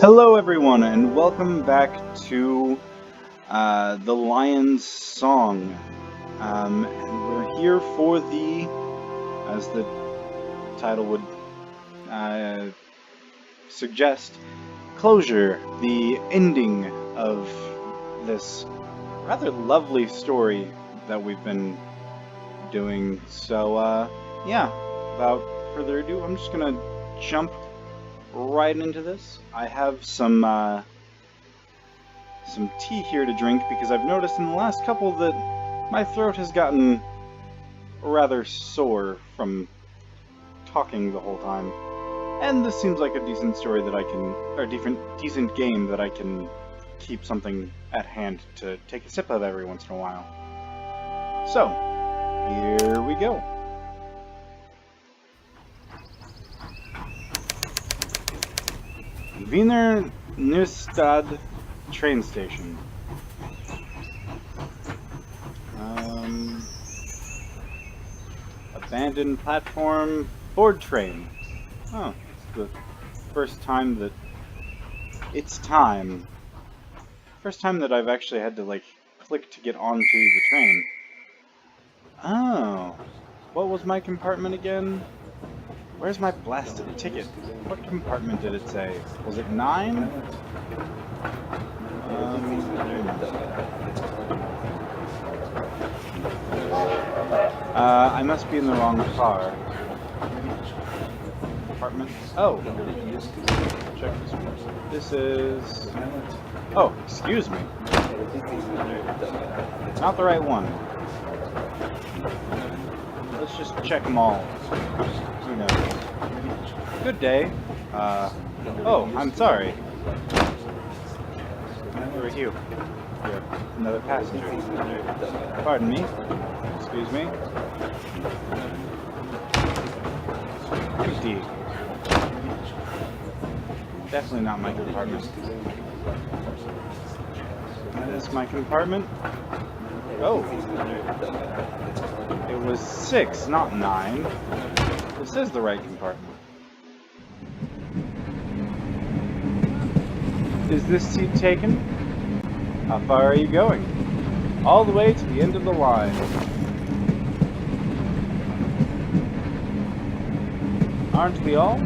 Hello, everyone, and welcome back to The Lion's Song. And we're here for as the title would suggest, closure, the ending of this rather lovely story that we've been doing. So, yeah, without further ado, I'm just gonna jump right into this. I have some tea here to drink because I've noticed in the last couple that my throat has gotten rather sore from talking the whole time. And this seems like a decent story that I can, or decent game that I can keep something at hand to take a sip of every once in a while. So, here we go. Wiener Neustadt train station. Abandoned platform, board train. Oh, it's the first time that First time that I've actually had to, like, click to get onto the train. Oh, what was my compartment again? Where's my blasted ticket? What compartment did it say? Was it 9? I must be in the wrong car. Compartment. Oh. Check this one. This is... Oh, excuse me. Not the right one. Let's just check them all. Who knows? Good day. Oh, I'm sorry. Who are you? You're another passenger. Pardon me. Excuse me. Empty. Definitely not my compartment. Is this my compartment? Oh. It was 6, not 9. This is the right compartment. Is this seat taken? How far are you going? All the way to the end of the line. Aren't we all?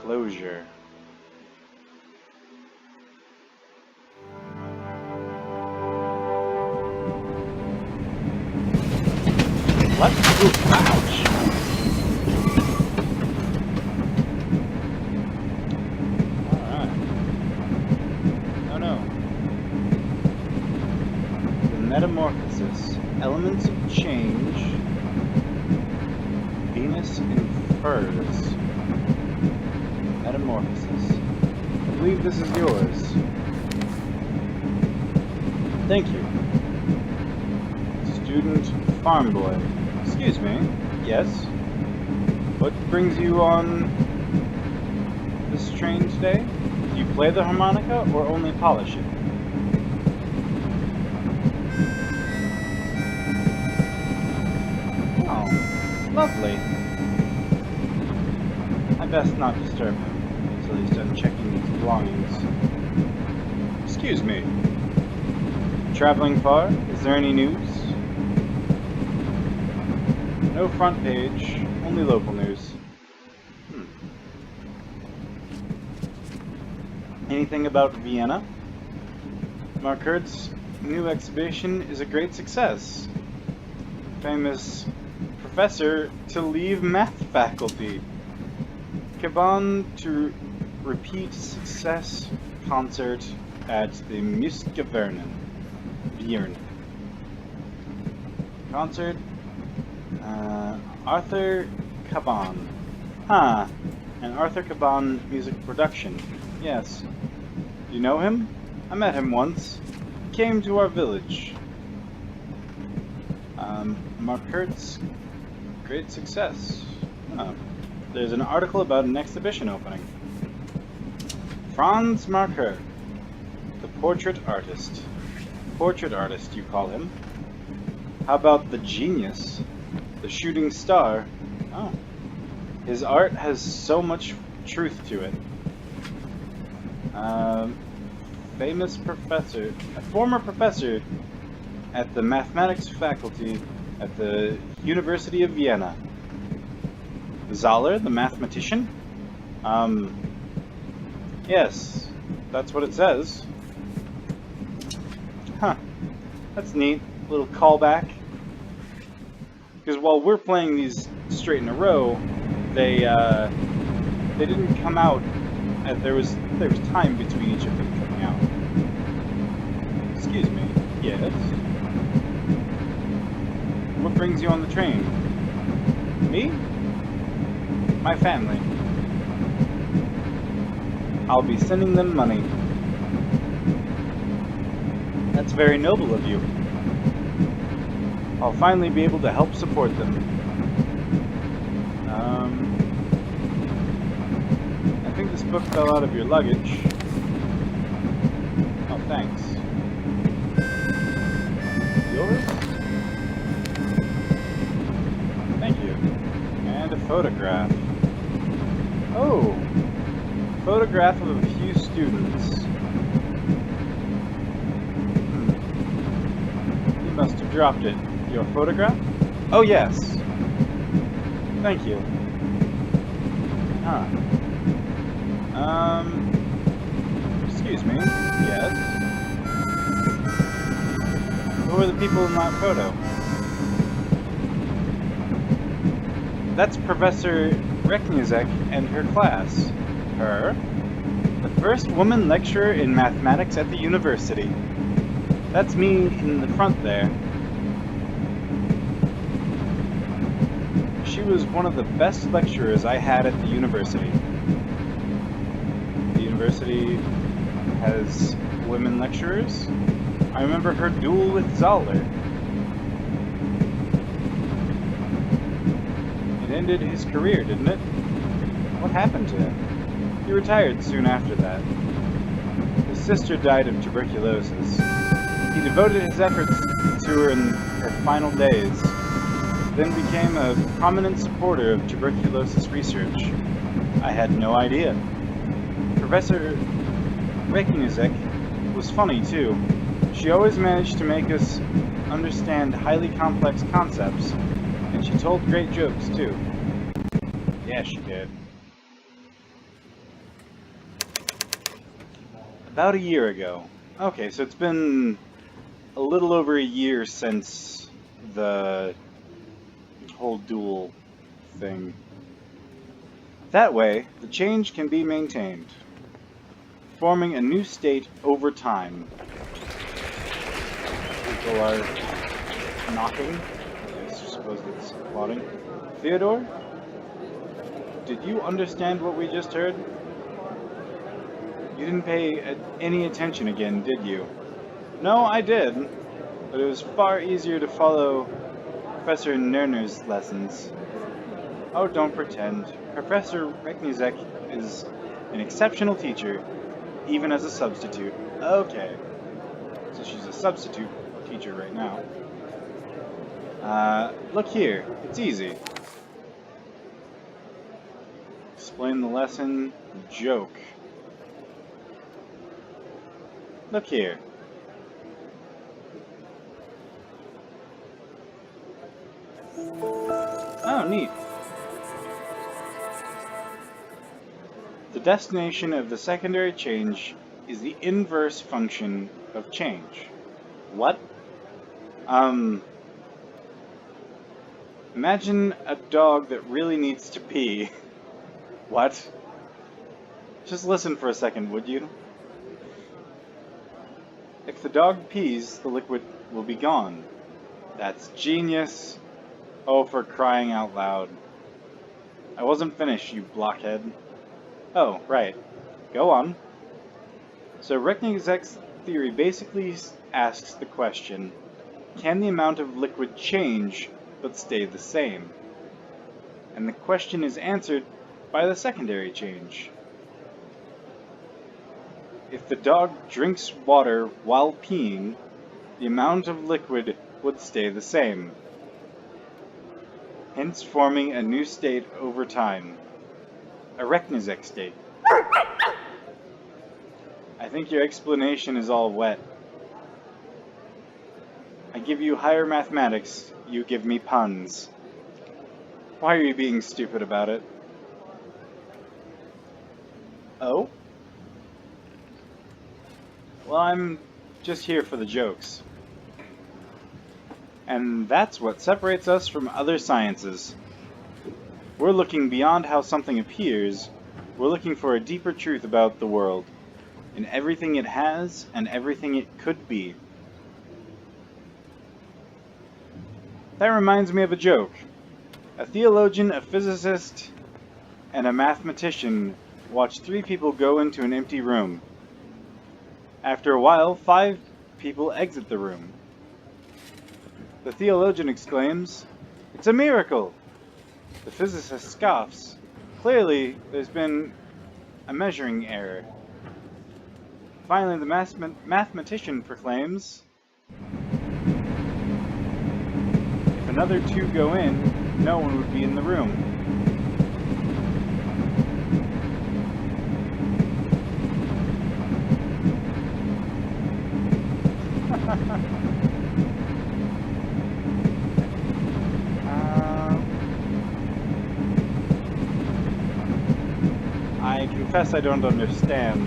Closure. What? Ooh, ouch. Alright. Oh no. The metamorphosis. Elements of change. Venus infers. Metamorphosis. I believe this is yours. Thank you. Student farm boy. Excuse me. Yes? What brings you on this train today? Do you play the harmonica or only polish it? Oh, lovely. I best not disturb him until he's done checking his belongings. Excuse me. Traveling far? Is there any news? No front page, only local news. Anything about Vienna? Markert's new exhibition is a great success. Famous professor to leave math faculty. Caban to repeat success concert at the Musikverein. Concert. Arthur Caban. Huh. An Arthur Caban music production. Yes. You know him? I met him once. He came to our village. Markert's great success. There's an article about an exhibition opening. Franz Markert, the portrait artist. Portrait artist, you call him? How about the genius? The shooting star? Oh. His art has so much truth to it. Famous professor, a former professor at the mathematics faculty at the University of Vienna. Zahler, the mathematician? Yes, that's what it says. Huh, that's neat. Little callback. Because while we're playing these straight in a row, they didn't come out. There was time between each of them coming out. Excuse me. Yes. What brings you on the train? Me? My family. I'll be sending them money. That's very noble of you. I'll finally be able to help support them. I think this book fell out of your luggage. Oh, thanks. Yours? Thank you. And a photograph. Oh! Photograph of a few students. You must have dropped it. Your photograph? Oh, yes. Thank you. Huh. Excuse me. Yes? Who are the people in that photo? That's Professor Reknizek and her class. Her? The first woman lecturer in mathematics at the university. That's me in the front there. She was one of the best lecturers I had at the university. The university has women lecturers? I remember her duel with Zahler. It ended his career, didn't it? What happened to him? He retired soon after that. His sister died of tuberculosis. He devoted his efforts to her in her final days, then became a prominent supporter of tuberculosis research. I had no idea. Professor Reknizek was funny too. She always managed to make us understand highly complex concepts, and she told great jokes too. Yeah, she did. About a year ago. Okay, so it's been a little over a year since the whole duel thing. That way, the change can be maintained, forming a new state over time. People are knocking. I suppose it's applauding. Theodore? Did you understand what we just heard? You didn't pay any attention again, did you? No, I did, but it was far easier to follow Professor Nerner's lessons. Oh, don't pretend. Professor Reknizek is an exceptional teacher, even as a substitute. Okay. So she's a substitute teacher right now. Look here. It's easy. Explain the lesson. Joke. Look here. Oh, neat. The destination of the secondary change is the inverse function of change. What? Imagine a dog that really needs to pee. What? Just listen for a second, would you? If the dog pees, the liquid will be gone. That's genius. Oh, for crying out loud. I wasn't finished, you blockhead. Oh, right. Go on. So Reknizek's theory basically asks the question, can the amount of liquid change but stay the same? And the question is answered by the secondary change. If the dog drinks water while peeing, the amount of liquid would stay the same. hence forming a new state over time. A Reknizek state. I think your explanation is all wet. I give you higher mathematics, you give me puns. Why are you being stupid about it? Oh? Well, I'm just here for the jokes. And that's what separates us from other sciences. We're looking beyond how something appears. We're looking for a deeper truth about the world, in everything it has and everything it could be. That reminds me of a joke. A theologian, a physicist, and a mathematician watch 3 people go into an empty room. After a while, 5 people exit the room. The theologian exclaims, "It's a miracle!" The physicist scoffs. Clearly, there's been a measuring error. Finally, the mathematician proclaims, "If another 2 go in, no one would be in the room." I confess I don't understand.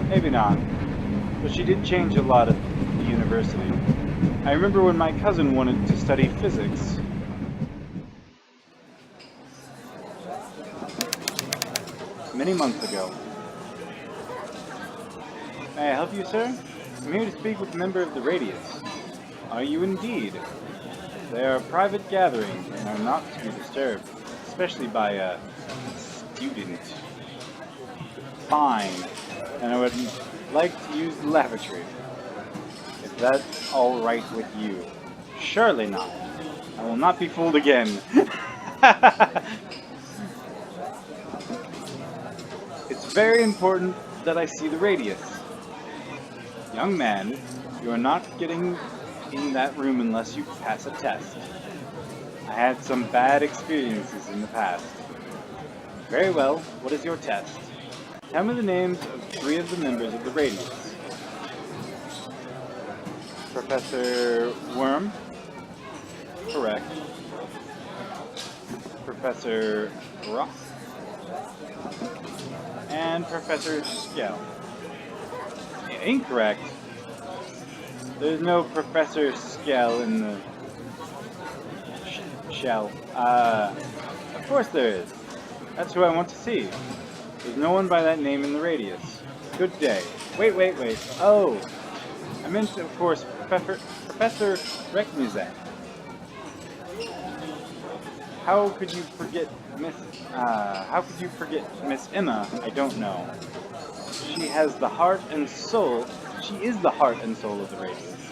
Maybe not. But she did change a lot at the university. I remember when my cousin wanted to study physics. Many months ago. May I help you, sir? I'm here to speak with a member of the Radius. Are you indeed? They are a private gathering and are not to be disturbed, especially by a student. Fine. And I would like to use the lavatory. If that's all right with you. Surely not. I will not be fooled again. It's very important that I see the Radius. Young man, you are not getting in that room unless you pass a test. I had some bad experiences in the past. Very well, what is your test? Tell me the names of 3 of the members of the Radius. Professor Worm? Correct. Professor Rock? And Professor Skell. Incorrect. There's no Professor Skell in the shell. Of course there is. That's who I want to see. There's no one by that name in the Radius. Good day. Wait. Oh, I meant, of course, Professor Reknizek. How could you forget Miss Emma? I don't know. She has the heart and soul. She is the heart and soul of the Radius.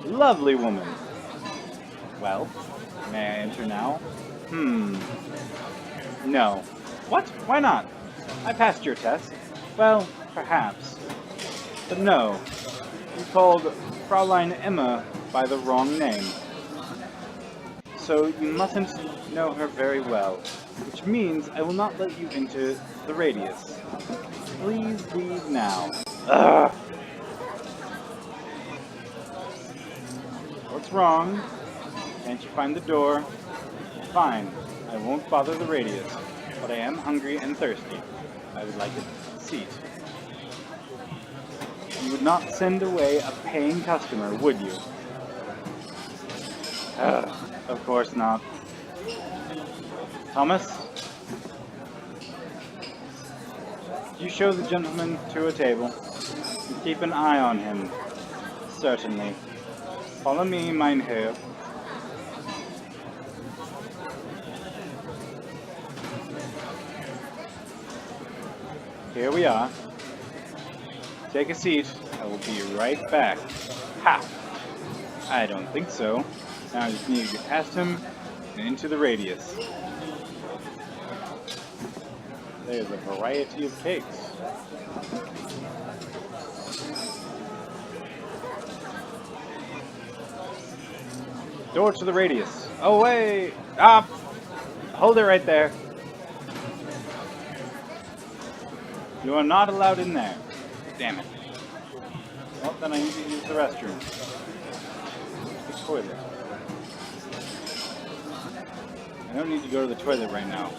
Lovely woman. Well, may I enter now? No. What? Why not? I passed your test. Well, perhaps. But no. You called Fraulein Emma by the wrong name. So you mustn't know her very well, which means I will not let you into the Radius. Please leave now. Ugh. What's wrong? Can't you find the door? Fine, I won't bother the Radius, but I am hungry and thirsty. I would like a seat. You would not send away a paying customer, would you? Of course not. Thomas? You show the gentleman to a table and keep an eye on him. Certainly. Follow me, mein Herr. Here we are. Take a seat. I will be right back. Ha! I don't think so. Now I just need to get past him and into the Radius. There's a variety of cakes. Door to the Radius. Away! Up! Hold it right there. You are not allowed in there. Damn it. Well, then I need to use the restroom. The toilet. I don't need to go to the toilet right now.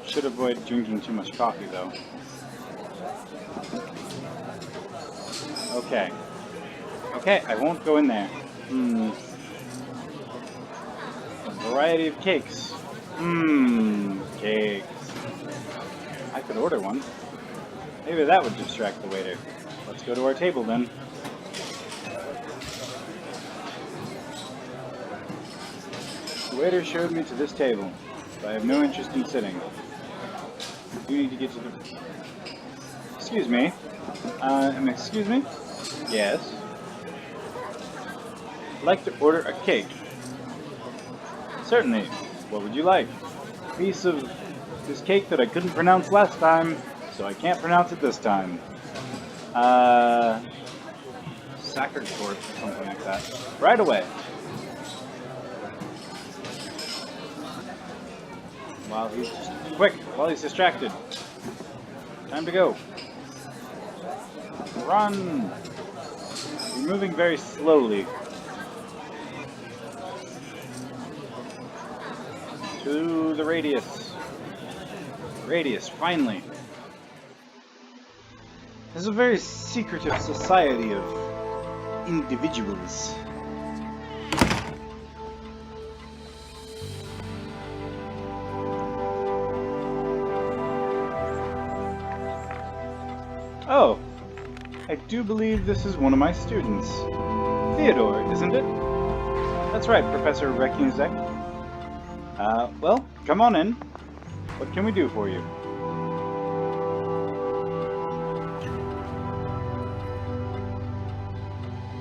Should avoid drinking too much coffee, though. Okay. Okay, I won't go in there. A variety of cakes. Cakes. I could order one. Maybe that would distract the waiter. Let's go to our table then. The waiter showed me to this table, but I have no interest in sitting. I do need to get to the... Excuse me. Excuse me? Yes. I'd like to order a cake. Certainly. What would you like? A piece of this cake that I couldn't pronounce last time, so I can't pronounce it this time. Saccard Court or something like that. Right away. While he's distracted. Time to go. Run! You're moving very slowly. To the radius. Radius, finally. There's a very secretive society of individuals. Oh, I do believe this is one of my students. Theodore, isn't it? That's right, Professor Reckingzek. Well, come on in. What can we do for you?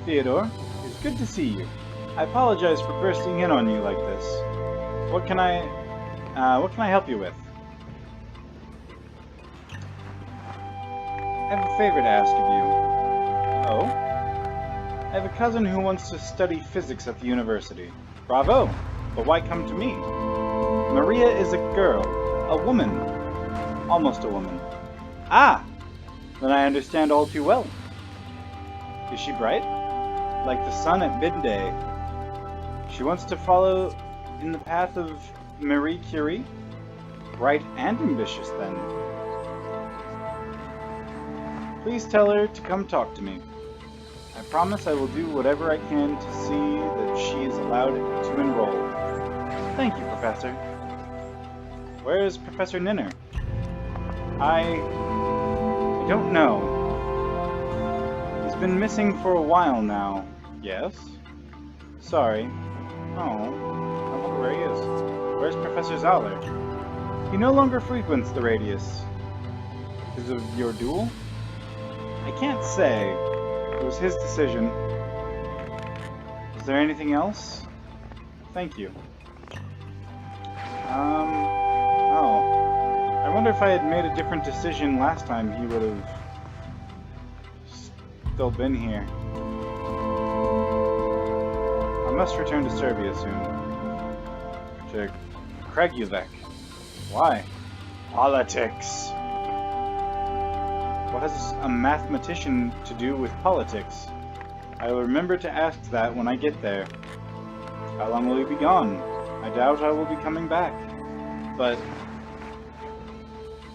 Theodore, it's good to see you. I apologize for bursting in on you like this. What can I help you with? I have a favor to ask of you. Oh? I have a cousin who wants to study physics at the university. Bravo! But why come to me? Maria is a girl. A woman. Almost a woman. Ah! Then I understand all too well. Is she bright? Like the sun at midday. She wants to follow in the path of Marie Curie? Bright and ambitious, then. Please tell her to come talk to me. I promise I will do whatever I can to see that she is allowed to enroll. Thank you, Professor. Where is Professor Ninner? I don't know. He's been missing for a while now. Yes? Sorry. Oh, I wonder where he is. Where's Professor Zoller? He no longer frequents the Radius. Because of your duel? I can't say. It was his decision. Is there anything else? Thank you. Oh. I wonder if I had made a different decision last time, he would have still been here. I must return to Serbia soon. To Kragujevec. Why? Politics. What has a mathematician to do with politics? I will remember to ask that when I get there. How long will you be gone? I doubt I will be coming back. But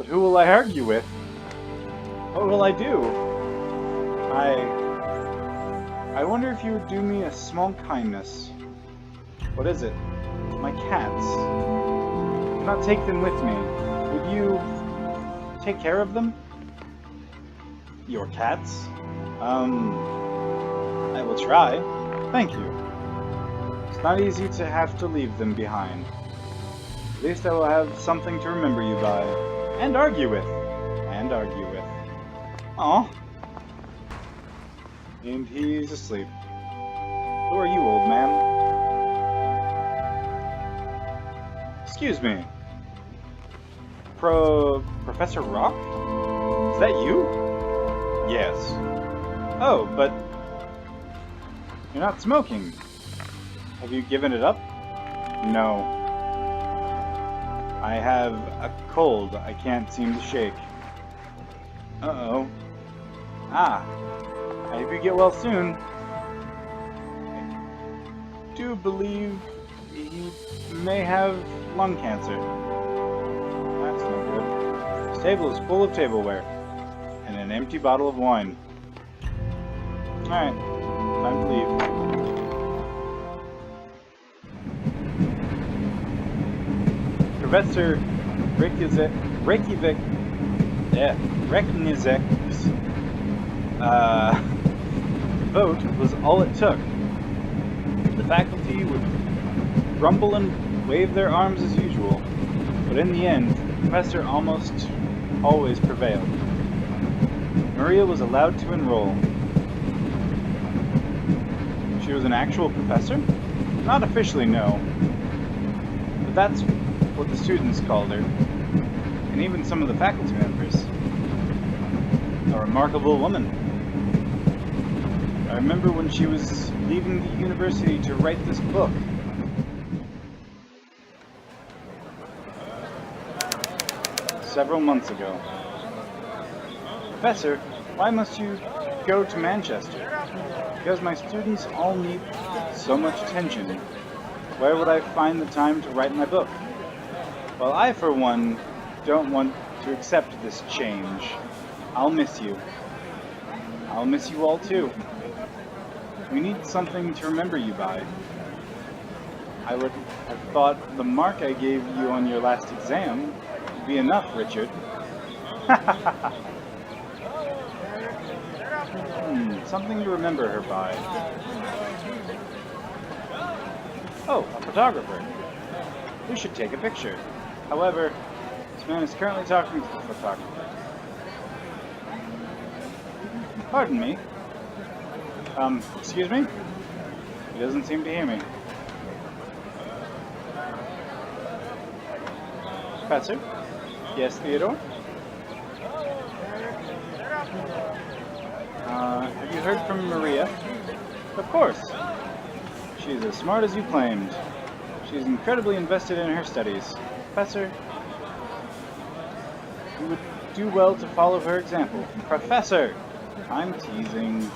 who will I argue with? What will I do? I wonder if you would do me a small kindness. What is it? My cats. I cannot take them with me. Would you take care of them? Your cats? I will try. Thank you. It's not easy to have to leave them behind. At least I will have something to remember you by. And argue with. Aw. And he's asleep. Who are you, old man? Excuse me. Professor Rock? Is that you? Yes. Oh, but you're not smoking. Have you given it up? No. I have a cold I can't seem to shake. Uh-oh. Ah. I hope you get well soon. I do believe he may have lung cancer. That's no good. This table is full of tableware. And an empty bottle of wine. Alright. Time to leave. Professor Reknizek's vote was all it took. The faculty would grumble and wave their arms as usual, but in the end, the professor almost always prevailed. Maria was allowed to enroll. She was an actual professor? Not officially, no. But that's what the students called her, and even some of the faculty members. A remarkable woman. I remember when she was leaving the university to write this book. Several months ago. Professor, why must you go to Manchester? Because my students all need so much attention. Where would I find the time to write my book? Well, I, for one, don't want to accept this change. I'll miss you. I'll miss you all, too. We need something to remember you by. I would have thought the mark I gave you on your last exam would be enough, Richard. Something to remember her by. Oh, a photographer. We should take a picture. However, this man is currently talking to the photographer. Pardon me. Excuse me? He doesn't seem to hear me. Professor? Yes, Theodore? Have you heard from Maria? Of course. She's as smart as you claimed. She's incredibly invested in her studies. Professor, you would do well to follow her example. Professor! I'm teasing.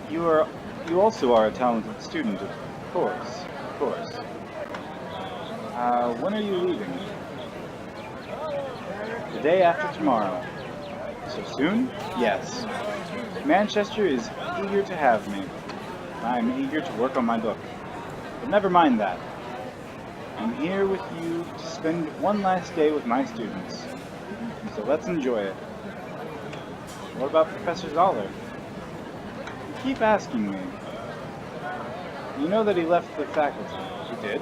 You also are a talented student, of course. Of course. When are you leaving? The day after tomorrow. So soon? Yes. Manchester is eager to have me. I'm eager to work on my book. But never mind that. I'm here with you to spend one last day with my students. So let's enjoy it. What about Professor Zoller? You keep asking me. You know that he left the faculty. He did?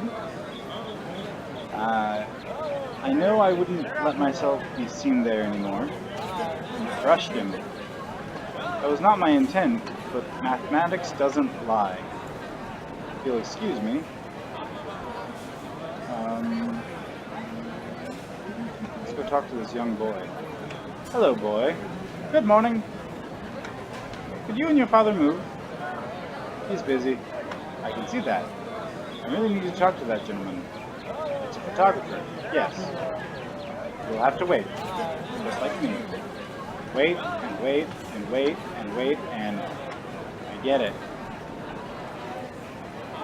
I know I wouldn't let myself be seen there anymore. You crushed him. That was not my intent, but mathematics doesn't lie. If you'll excuse me. Let's go talk to this young boy. Hello, boy. Good morning. Could you and your father move? He's busy. I can see that. I really need to talk to that gentleman. It's a photographer. Yes. You'll have to wait. Just like me. Wait, and wait, and wait, and wait, and... I get it.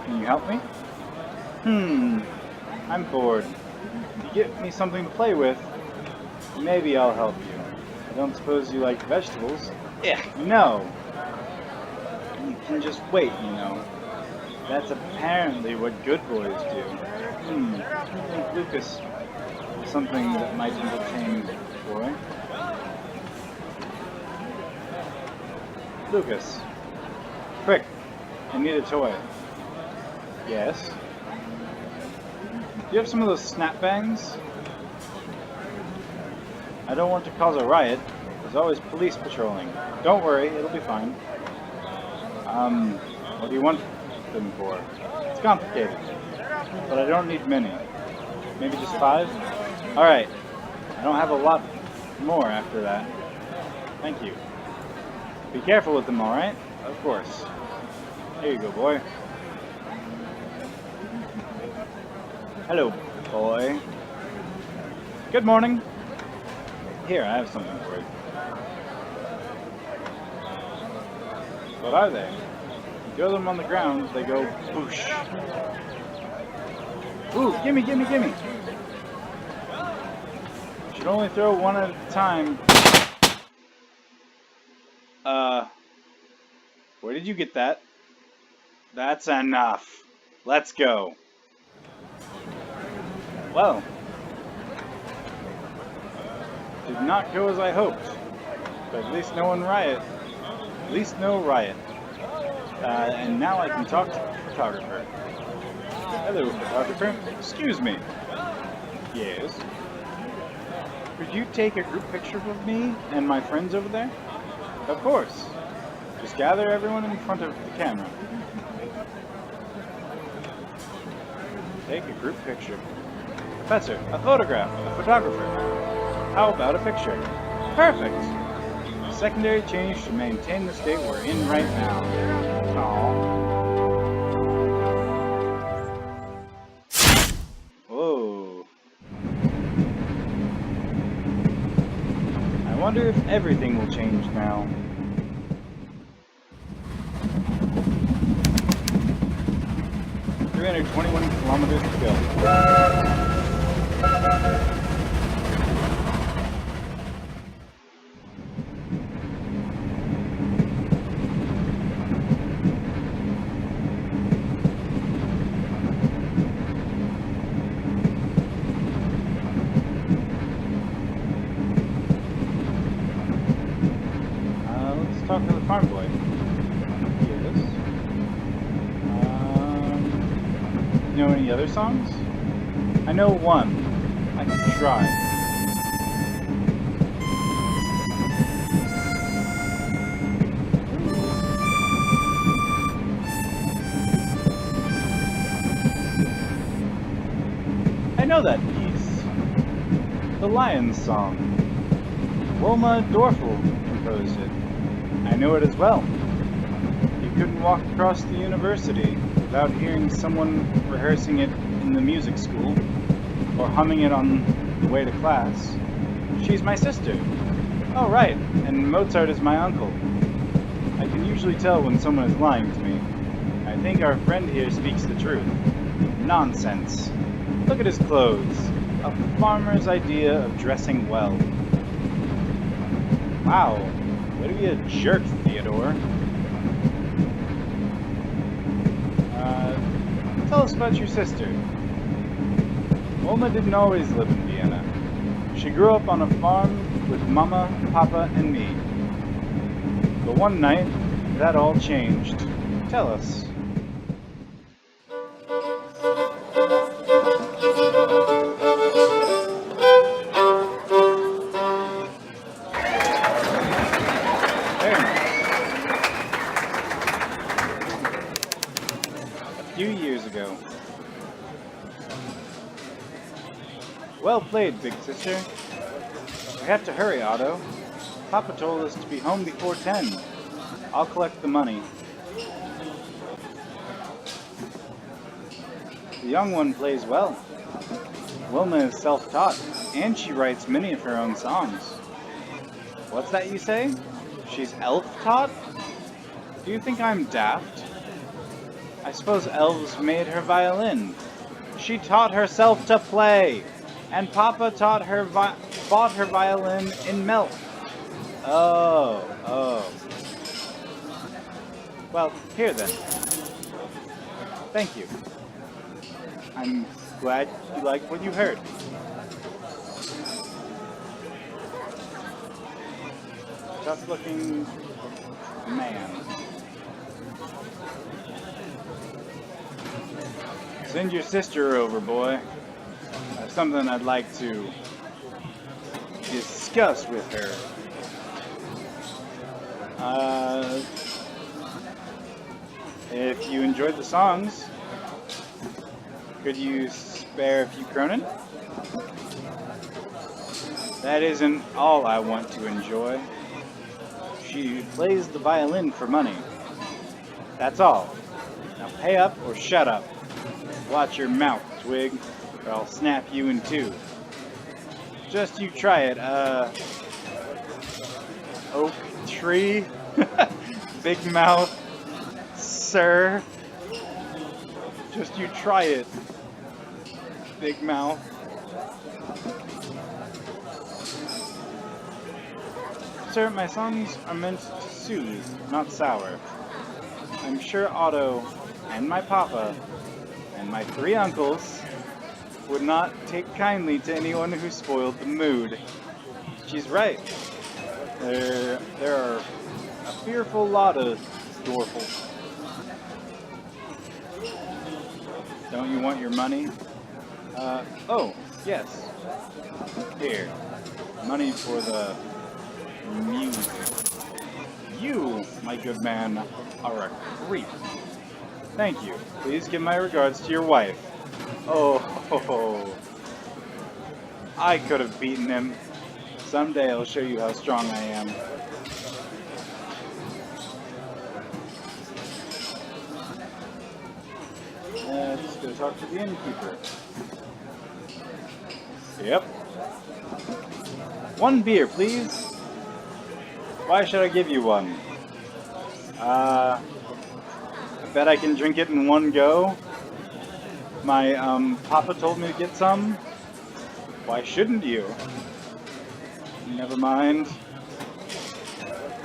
Can you help me? I'm bored. If you give me something to play with, maybe I'll help you. I don't suppose you like vegetables? Yeah. No. You can just wait, you know. That's apparently what good boys do. I think Lucas is something that might entertain the boy. Lucas. Quick. I need a toy. Yes. Do you have some of those snap bangs? I don't want to cause a riot. There's always police patrolling. Don't worry, it'll be fine. What do you want them for? It's complicated. But I don't need many. Maybe just 5? Alright. I don't have a lot more after that. Thank you. Be careful with them, alright? Of course. Here you go, boy. Hello, boy. Good morning. Here, I have something for you. What are they? You throw them on the ground, they go boosh. Ooh, gimme, gimme, gimme! You should only throw one at a time. Where did you get that? That's enough. Let's go. Well, did not go as I hoped, but at least no one riot. At least no riot. And now I can talk to the photographer. Hello, photographer. Excuse me. Yes. Could you take a group picture of me and my friends over there? Of course. Just gather everyone in front of the camera. Take a group picture. Professor, a photograph, a photographer. How about a picture? Perfect! Secondary change to maintain the state we're in right now. Aww. Whoa. I wonder if everything will change now. 321 kilometers to go. Let's talk to the farm boy. You know any other songs? I know one. I can try. I know that piece. The Lion's Song. Wilma Dorfel composed it. I know it as well. You couldn't walk across the university without hearing someone rehearsing it in the music school, or humming it on the way to class. She's my sister. Oh, right, and Mozart is my uncle. I can usually tell when someone is lying to me. I think our friend here speaks the truth. Nonsense. Look at his clothes. A farmer's idea of dressing well. Wow, way to be a jerk, Theodore. Tell us about your sister. Wilma didn't always live in Vienna. She grew up on a farm with Mama, Papa, and me. But one night, that all changed. Tell us. Very nice. A few years ago. Well played, big sister. We have to hurry, Otto. Papa told us to be home before 10. I'll collect the money. The young one plays well. Wilma is self-taught, and she writes many of her own songs. What's that you say? She's elf-taught? Do you think I'm daft? I suppose elves made her violin. She taught herself to play, and Papa taught her bought her violin in milk. Oh. Well, here then. Thank you. I'm glad you liked what you heard. Tough-looking man. Send your sister over, boy. That's something I'd like to discuss with her. If you enjoyed the songs, could you spare a few kronen? That isn't all I want to enjoy. She plays the violin for money. That's all. Now pay up or shut up. Watch your mouth, Twig, or I'll snap you in two. Just you try it. Oak tree? Big mouth, sir. Just you try it. Big mouth. Sir, my songs are meant to soothe, not sour. I'm sure Otto and my papa and my 3 uncles would not take kindly to anyone who spoiled the mood. She's right. There are a fearful lot of dwarfles. Don't you want your money? Oh, yes. Here. Money for the music. You, my good man, are a creep. Thank you. Please give my regards to your wife. Oh, ho, ho. I could have beaten him. Someday I'll show you how strong I am. Let's go talk to the innkeeper. Yep. 1 beer, please. Why should I give you one? I bet I can drink it in one go. My, papa told me to get some. Why shouldn't you? Never mind.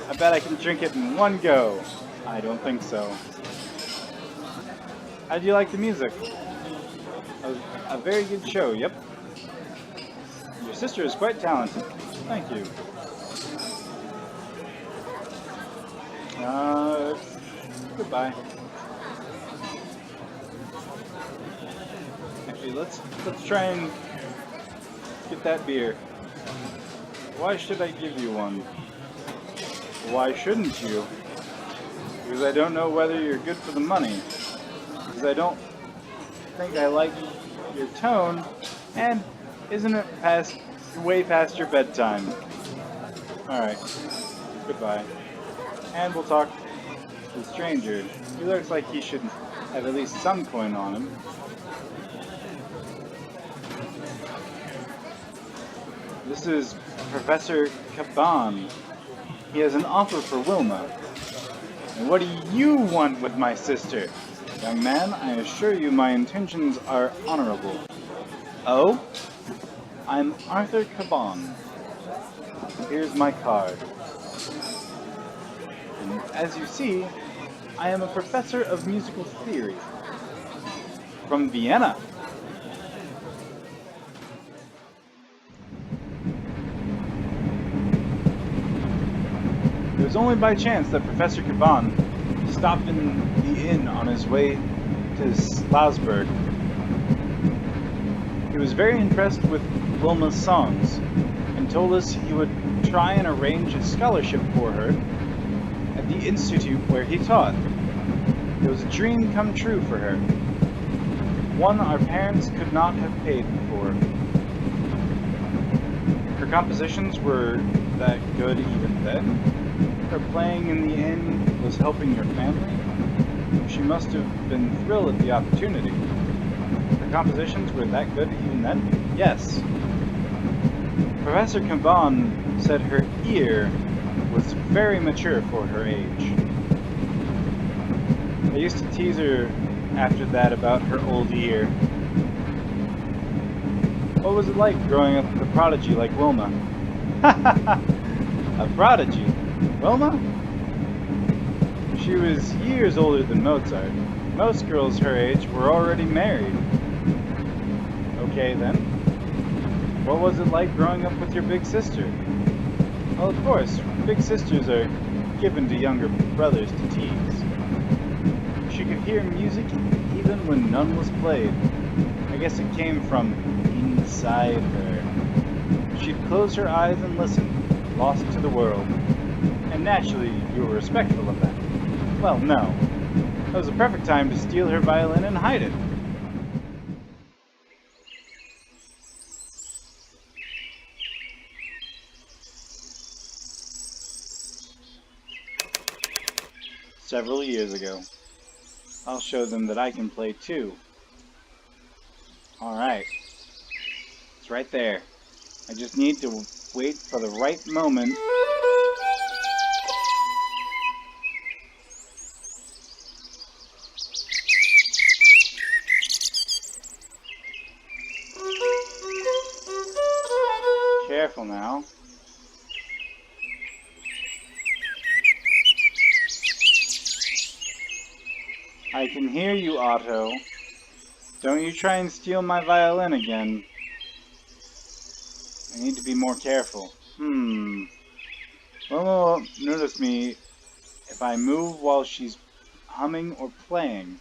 I bet I can drink it in one go. I don't think so. How'd you like the music? A very good show, yep. Your sister is quite talented. Thank you. Goodbye. Actually, let's try and get that beer. Why should I give you one? Why shouldn't you? Because I don't know whether you're good for the money. Because I don't think I like your tone, and isn't it way past your bedtime? Alright. Goodbye. And we'll talk to the stranger. He looks like he should have at least some coin on him. This is Professor Caban. He has an offer for Wilma. And what do you want with my sister? Young man, I assure you my intentions are honorable. Oh? I'm Arthur Caban. Here's my card. And as you see, I am a professor of musical theory. From Vienna. It was only by chance that Professor Caban stopped in the inn on his way to Slasburg. He was very impressed with Wilma's songs and told us he would try and arrange a scholarship for her at the institute where he taught. It was a dream come true for her, one our parents could not have paid for. Her compositions were that good even then. Her playing in the inn was helping your family. She must have been thrilled at the opportunity. Her compositions were that good even then? Yes. Professor Caban said her ear was very mature for her age. I used to tease her after that about her old ear. What was it like growing up with a prodigy like Wilma? A prodigy? Wilma? She was years older than Mozart. Most girls her age were already married. Okay then. What was it like growing up with your big sister? Well, of course, big sisters are given to younger brothers to tease. She could hear music even when none was played. I guess it came from inside her. She'd close her eyes and listen, lost to the world. And naturally, you were respectful of that. Well, no. That was a perfect time to steal her violin and hide it. Several years ago. I'll show them that I can play too. Alright. It's right there. I just need to wait for the right moment. Careful now. I can hear you, Otto. Don't you try and steal my violin again. I need to be more careful. Wilma won't notice me if I move while she's humming or playing.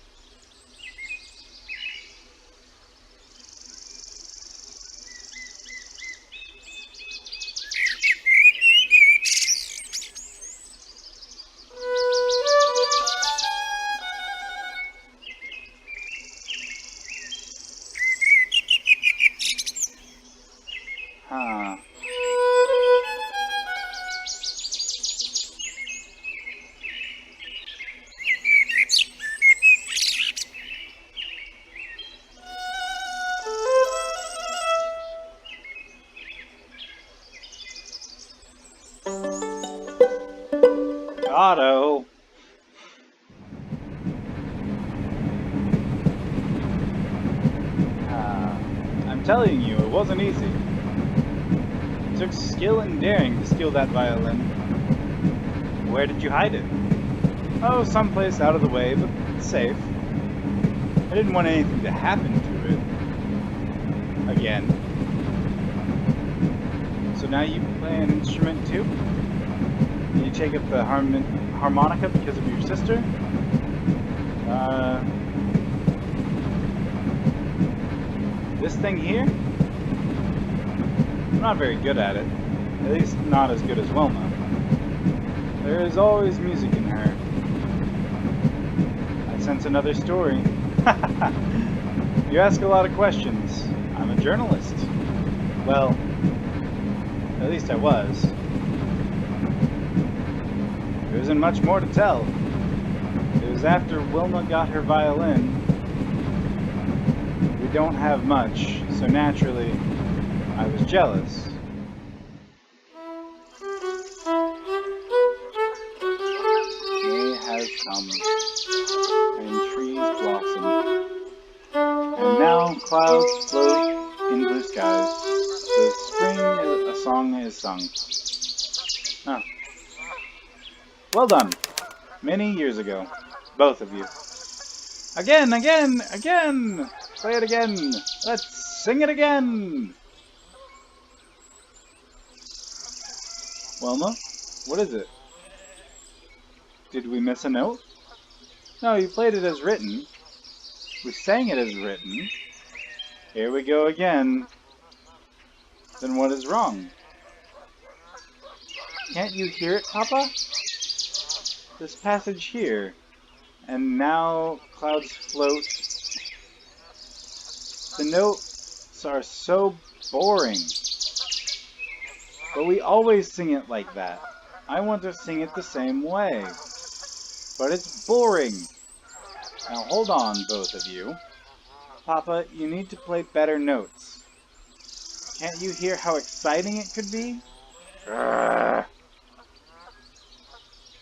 Huh. Otto! I'm telling you, it wasn't easy. It took skill and daring to steal that violin. Where did you hide it? Oh, someplace out of the way, but safe. I didn't want anything to happen to it. Again. So now you play an instrument too? You take up the harmonica because of your sister? This thing here? I'm not very good at it. At least not as good as Wilma. There is always music in her. I sense another story. You ask a lot of questions. I'm a journalist. Well, at least I was. There isn't much more to tell. It was after Wilma got her violin. We don't have much, so naturally, I was jealous. May has come, and trees blossom, and now clouds float in blue skies. The spring a song is sung. Huh. Well done. Many years ago. Both of you. Again, again, again! Play it again! Let's sing it again! Wilma, what is it? Did we miss a note? No, you played it as written. We sang it as written. Here we go again. Then what is wrong? Can't you hear it, Papa? This passage here. And now clouds float. The notes are so boring. But we always sing it like that. I want to sing it the same way. But it's boring. Now hold on, both of you. Papa, you need to play better notes. Can't you hear how exciting it could be? Urgh.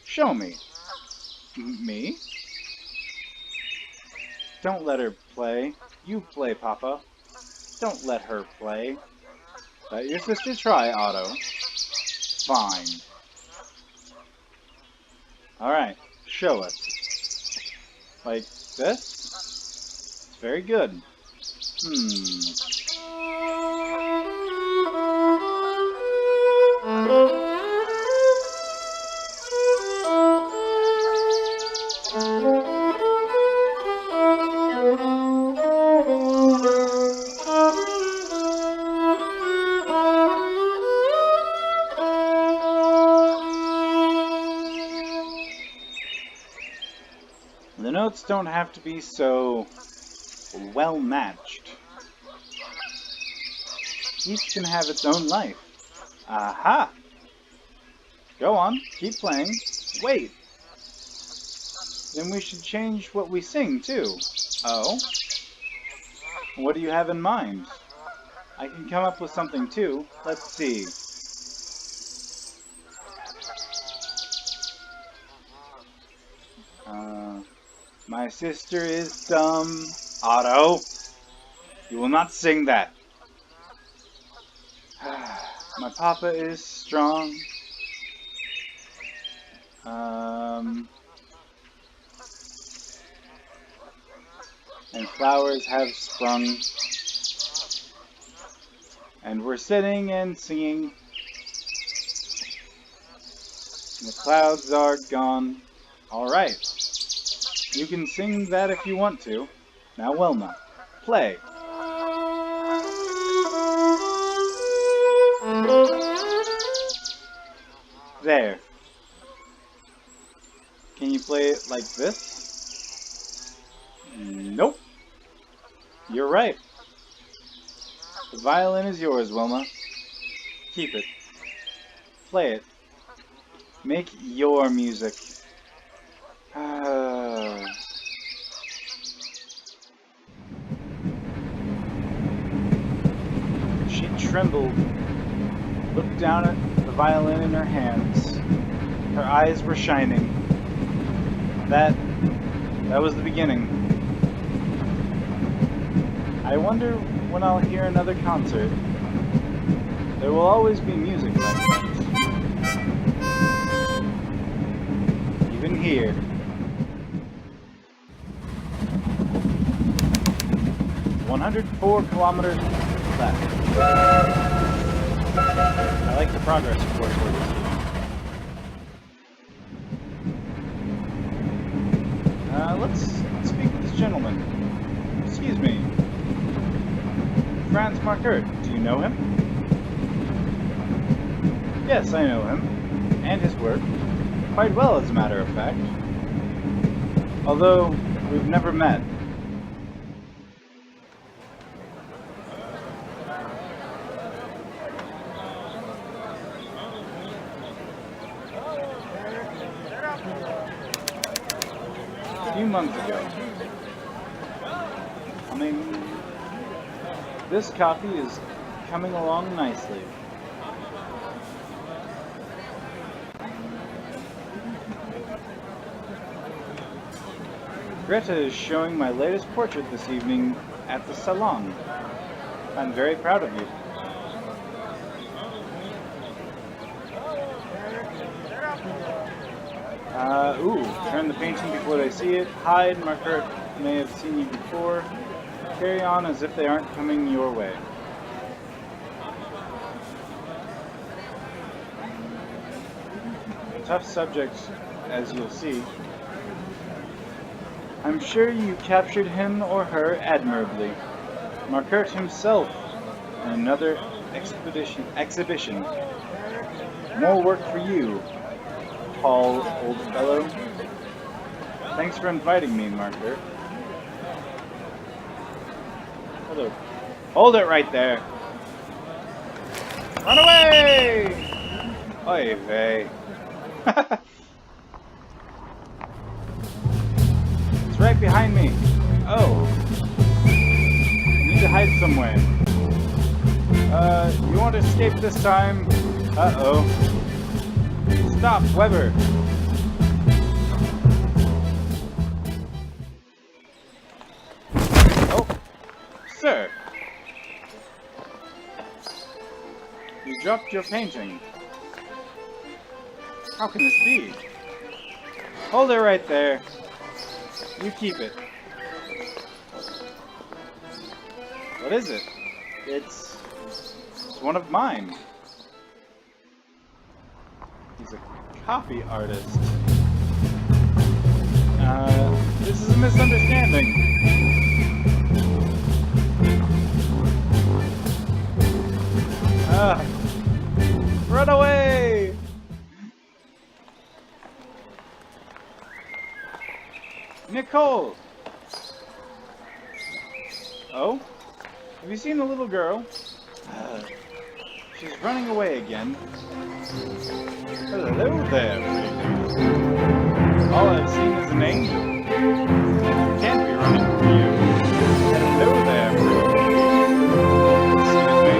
Show me. Me? Don't let her play. You play, Papa. Don't let her play. Let your sister try, Otto. Fine. Alright, show us. Like this? It's very good. The notes don't have to be so well matched. Each can have its own life. Aha! Go on, keep playing. Wait! Then we should change what we sing, too. Oh? What do you have in mind? I can come up with something too. Let's see. My sister is dumb. Otto, you will not sing that. My papa is strong. And flowers have sprung. And we're sitting and singing. And the clouds are gone. Alright. You can sing that if you want to. Now, Wilma, play. There. Can you play it like this? Nope. You're right. The violin is yours, Wilma. Keep it. Play it. Make your music. She trembled, looked down at the violin in her hands. Her eyes were shining. That was the beginning. I wonder when I'll hear another concert. There will always be music like that. Even here. "104 kilometers left." I like the progress report for this. Let's speak with this gentleman. Excuse me. Franz Markert, do you know him? Yes, I know him. And his work. Quite well, as a matter of fact. Although, we've never met. A few months ago. I mean, this copy is coming along nicely. Greta is showing my latest portrait this evening at the salon. I'm very proud of you. Turn the painting before they see it. Hide, Markert may have seen you before. Carry on as if they aren't coming your way. Tough subject, as you'll see. I'm sure you captured him or her admirably. Markert himself in another exhibition. More work for you, tall old fellow. Thanks for inviting me, Markert. Hello. Hold it right there. Run away! Oy vey. It's right behind me. Oh. I need to hide somewhere. You won't escape this time. Uh-oh. Stop, Weber. Oh. Sir. You dropped your painting. How can this be? Hold it right there. You keep it. What is it? It's one of mine. He's a copy artist. This is a misunderstanding. Run away! Nicole! Oh? Have you seen the little girl? She's running away again. Hello there, pretty lady. All I've seen is an angel. Can't be running from you. Hello there, pretty lady. Excuse me.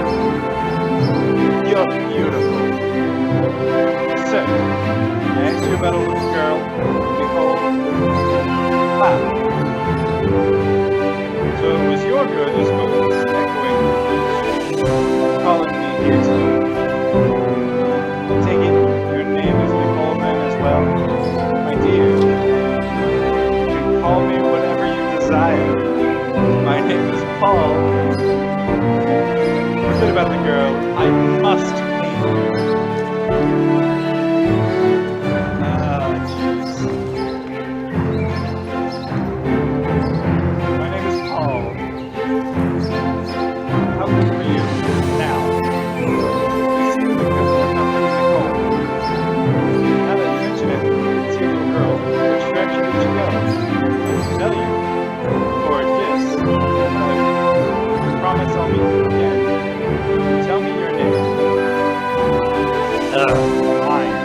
I must leave. Jeez. My name is Paul. How good are you now? You seem to have looked up in Nicole. Now that you mention it, it's you, little girl. Which direction did you go? I can tell you. Or this. I promise I'll meet you again. Tell me your name. Fine.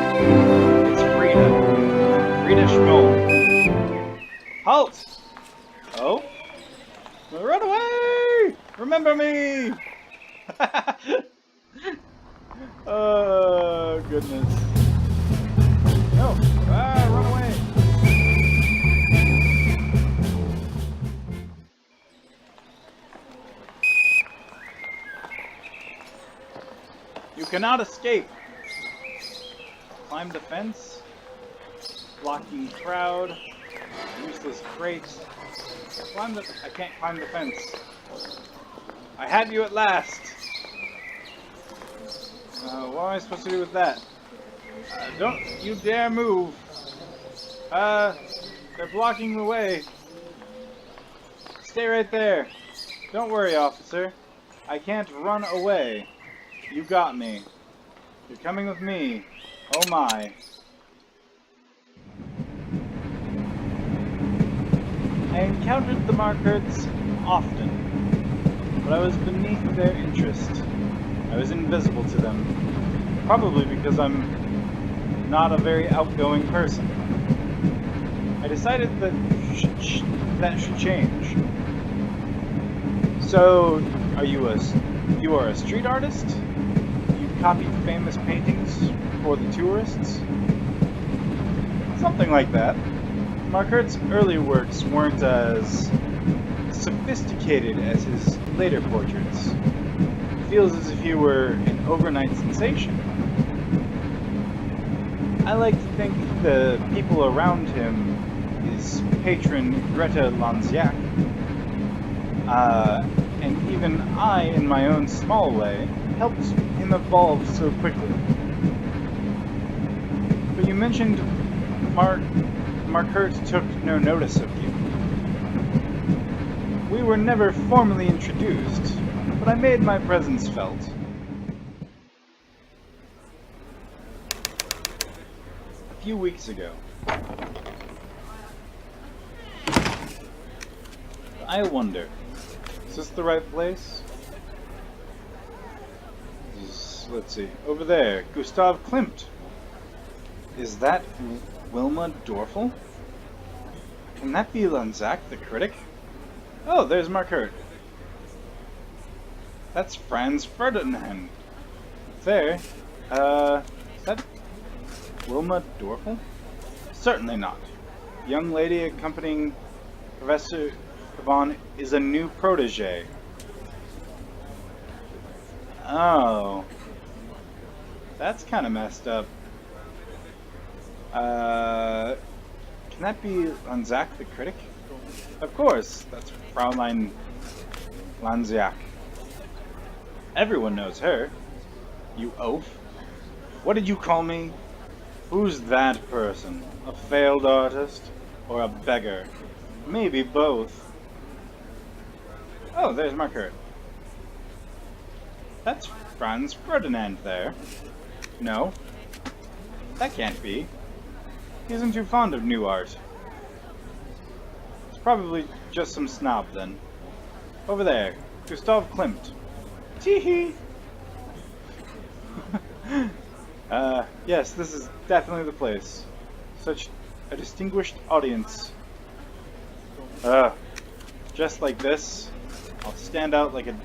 It's Frida. Frida Schmoll. Halt! Oh? Run away! Remember me! Oh, goodness. No. Run away. You cannot escape. Climb the fence. Blocking crowd. Useless crate. I can't climb the fence. I have you at last. What am I supposed to do with that? Don't you dare move. They're blocking the way. Stay right there. Don't worry, officer. I can't run away. You got me. You're coming with me. Oh my. I encountered the Markarts often, but I was beneath their interest. I was invisible to them, probably because I'm not a very outgoing person. I decided that that should change. So, you are a street artist? You copy famous paintings for the tourists? Something like that. Markart's early works weren't as sophisticated as his later portraits. It feels as if he were an overnight sensation. I like to think the people around him, his patron Greta Lanziak, and even I, in my own small way, helped him evolve so quickly. But you mentioned Markart took no notice of you. We were never formally introduced, but I made my presence felt. A few weeks ago, I wonder, is this the right place? Let's see, over there, Gustav Klimt. Is that Wilma Dorfel? Can that be Lanzac, the critic? Oh, there's Markart. That's Franz Ferdinand. There. Is that Wilma Dorfel? Certainly not. The young lady accompanying Professor Yvonne is a new protege. Oh. That's kind of messed up. Can that be Lanzac the critic? Of course, that's Fraulein Lanziak. Everyone knows her. You oaf. What did you call me? Who's that person? A failed artist? Or a beggar? Maybe both. Oh, there's Markart. That's Franz Ferdinand there. No. That can't be. He isn't too fond of new art. It's probably just some snob then. Over there, Gustav Klimt. Tee-hee! Yes, this is definitely the place. Such a distinguished audience. Just like this, I'll stand out like a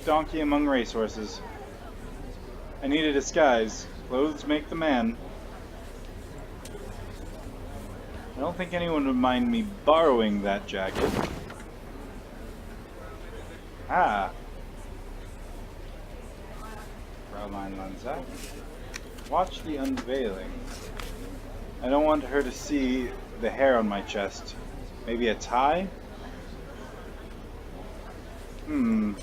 donkey among racehorses. I need a disguise. Clothes make the man. I don't think anyone would mind me borrowing that jacket. Ah. Fraulein Lanzac. Watch the unveiling. I don't want her to see the hair on my chest. Maybe a tie? One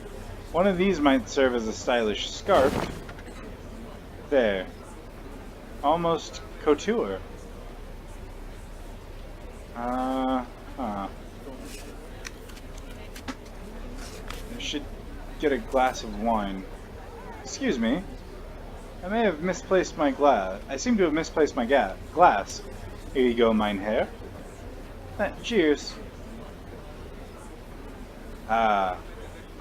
of these might serve as a stylish scarf. there. Almost couture. Huh. I should get a glass of wine. Excuse me. I may have misplaced my glass. I seem to have misplaced my glass. Here you go, mein Herr. Cheers. Ah,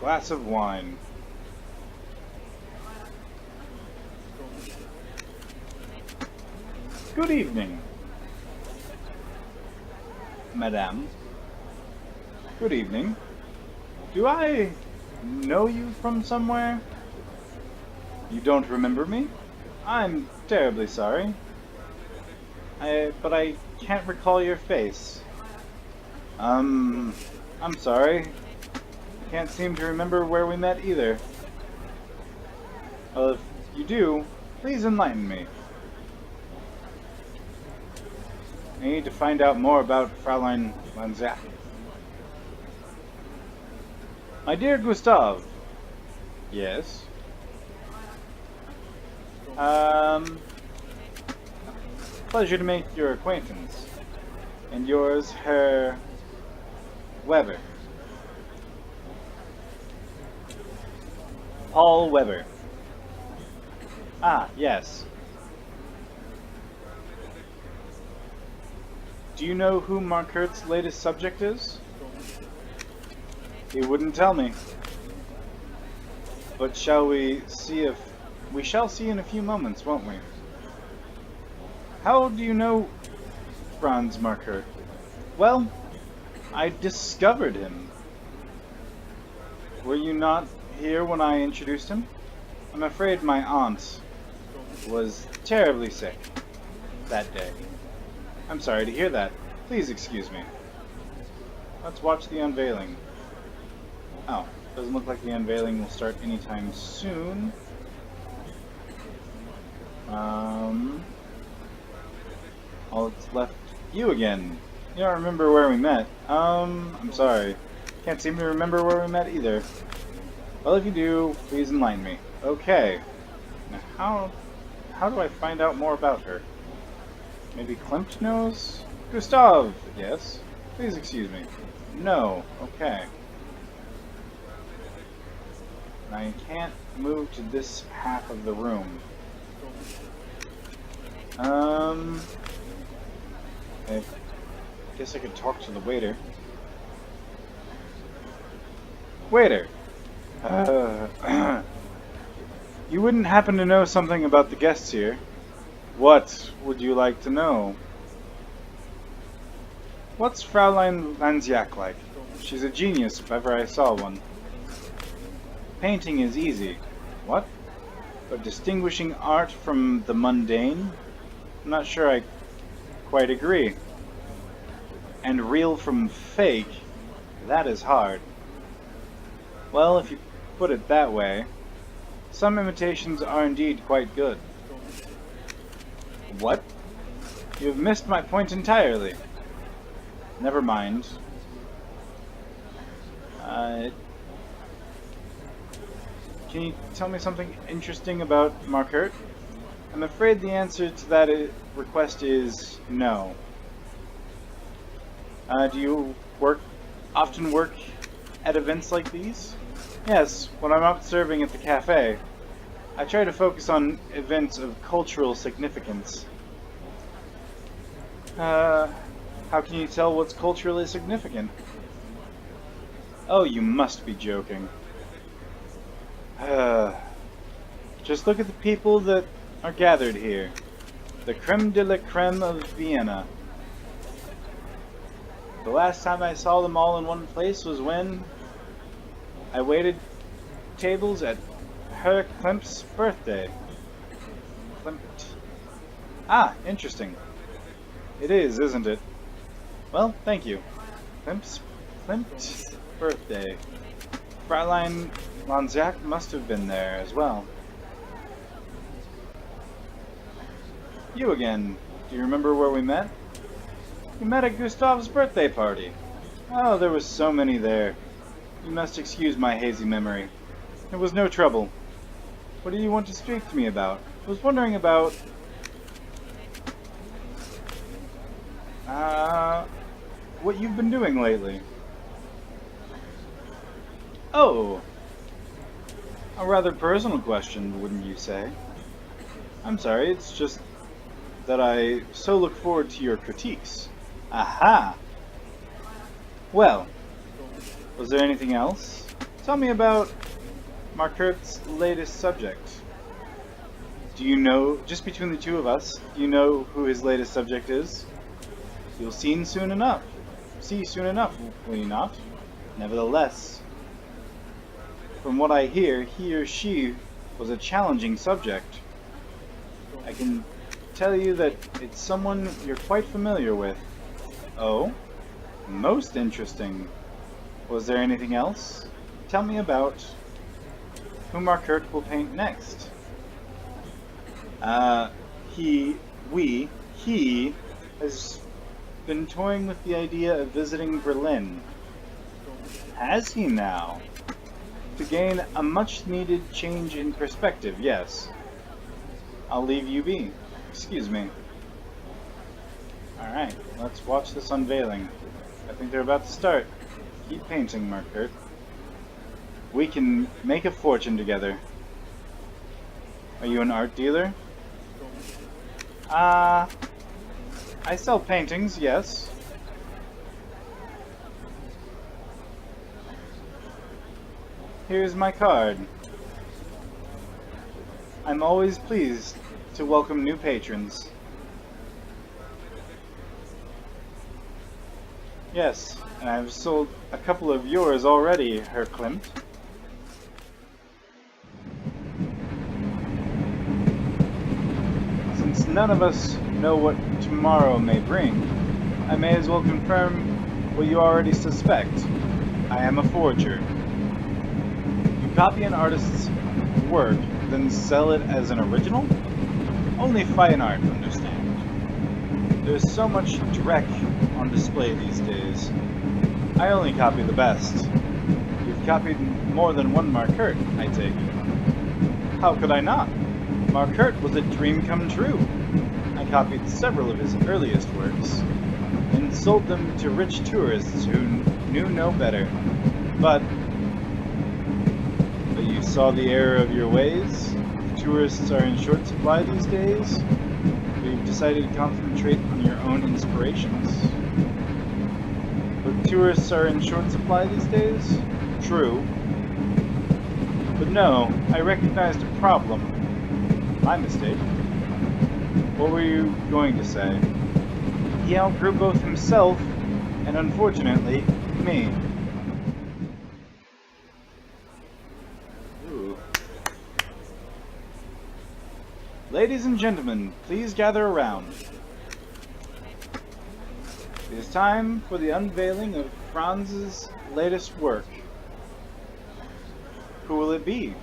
glass of wine. Good evening, madame. Good evening. Do I know you from somewhere? You don't remember me? I'm terribly sorry. But I can't recall your face. I'm sorry. I can't seem to remember where we met either. Well, if you do, please enlighten me. I need to find out more about Fräulein Lanziak. My dear Gustav. Yes? Pleasure to make your acquaintance. And yours, Herr Weber. Paul Weber. Ah, yes. Do you know who Marquardt's latest subject is? He wouldn't tell me. But shall we see if... We shall see in a few moments, won't we? How do you know Franz Marquardt? Well, I discovered him. Were you not here when I introduced him? I'm afraid my aunt was terribly sick that day. I'm sorry to hear that. Please excuse me. Let's watch the unveiling. Oh, doesn't look like the unveiling will start anytime soon. All that's left, you again. You don't remember where we met. I'm sorry. Can't seem to remember where we met either. Well, if you do, please enlighten me. Okay. Now, how do I find out more about her? Maybe Klimt knows? Gustav! Yes? Please excuse me. No. Okay. I can't move to this half of the room. I guess I could talk to the waiter. Waiter! You wouldn't happen to know something about the guests here? What would you like to know? What's Fräulein Lanziak like? She's a genius if ever I saw one. Painting is easy. What? But distinguishing art from the mundane? I'm not sure I quite agree. And real from fake? That is hard. Well, if you put it that way, some imitations are indeed quite good. What? You have missed my point entirely. Never mind. Can you tell me something interesting about Marquardt? I'm afraid the answer to that request is no. Do you often work at events like these? Yes, when I'm out serving at the cafe. I try to focus on events of cultural significance. How can you tell what's culturally significant? Oh, you must be joking. Just look at the people that are gathered here. The creme de la creme of Vienna. The last time I saw them all in one place was when I waited tables at Herr Klimt's birthday. Klimt. Ah, interesting. It is, isn't it? Well, thank you. Klimt's birthday. Fräulein Lanziak must have been there as well. You again. Do you remember where we met? We met at Gustav's birthday party. Oh, there was so many there. You must excuse my hazy memory. It was no trouble. What do you want to speak to me about? I was wondering about... what you've been doing lately. Oh! A rather personal question, wouldn't you say? I'm sorry, it's just that I so look forward to your critiques. Aha! Well, was there anything else? Tell me about Markert's latest subject. Do you know, just between the two of us, do you know who his latest subject is? You'll see soon enough. See soon enough, will you not? Nevertheless, from what I hear, he or she was a challenging subject. I can tell you that it's someone you're quite familiar with. Oh? Most interesting. Was there anything else? Tell me about who Markert will paint next. He has been toying with the idea of visiting Berlin. Has he now? To gain a much-needed change in perspective, yes. I'll leave you be. Excuse me. Alright, let's watch this unveiling. I think they're about to start. Keep painting, Markert. We can make a fortune together. Are you an art dealer? I sell paintings, yes. Here's my card. I'm always pleased to welcome new patrons. Yes, and I've sold a couple of yours already, Herr Klimt. Since none of us know what tomorrow may bring, I may as well confirm what you already suspect. I am a forger. You copy an artist's work, then sell it as an original? Only fine art, understand. There's so much dreck on display these days. I only copy the best. You've copied more than one Markert, I take it. How could I not? Markert was a dream come true. I copied several of his earliest works, and sold them to rich tourists who knew no better. But you saw the error of your ways. Tourists are in short supply these days. You've decided to concentrate on your own inspirations. But tourists are in short supply these days? True. But no, I recognized a problem. My mistake. What were you going to say? He outgrew both himself and, unfortunately, me. Ooh. Ladies and gentlemen, please gather around. It is time for the unveiling of Franz's latest work. Who will it be?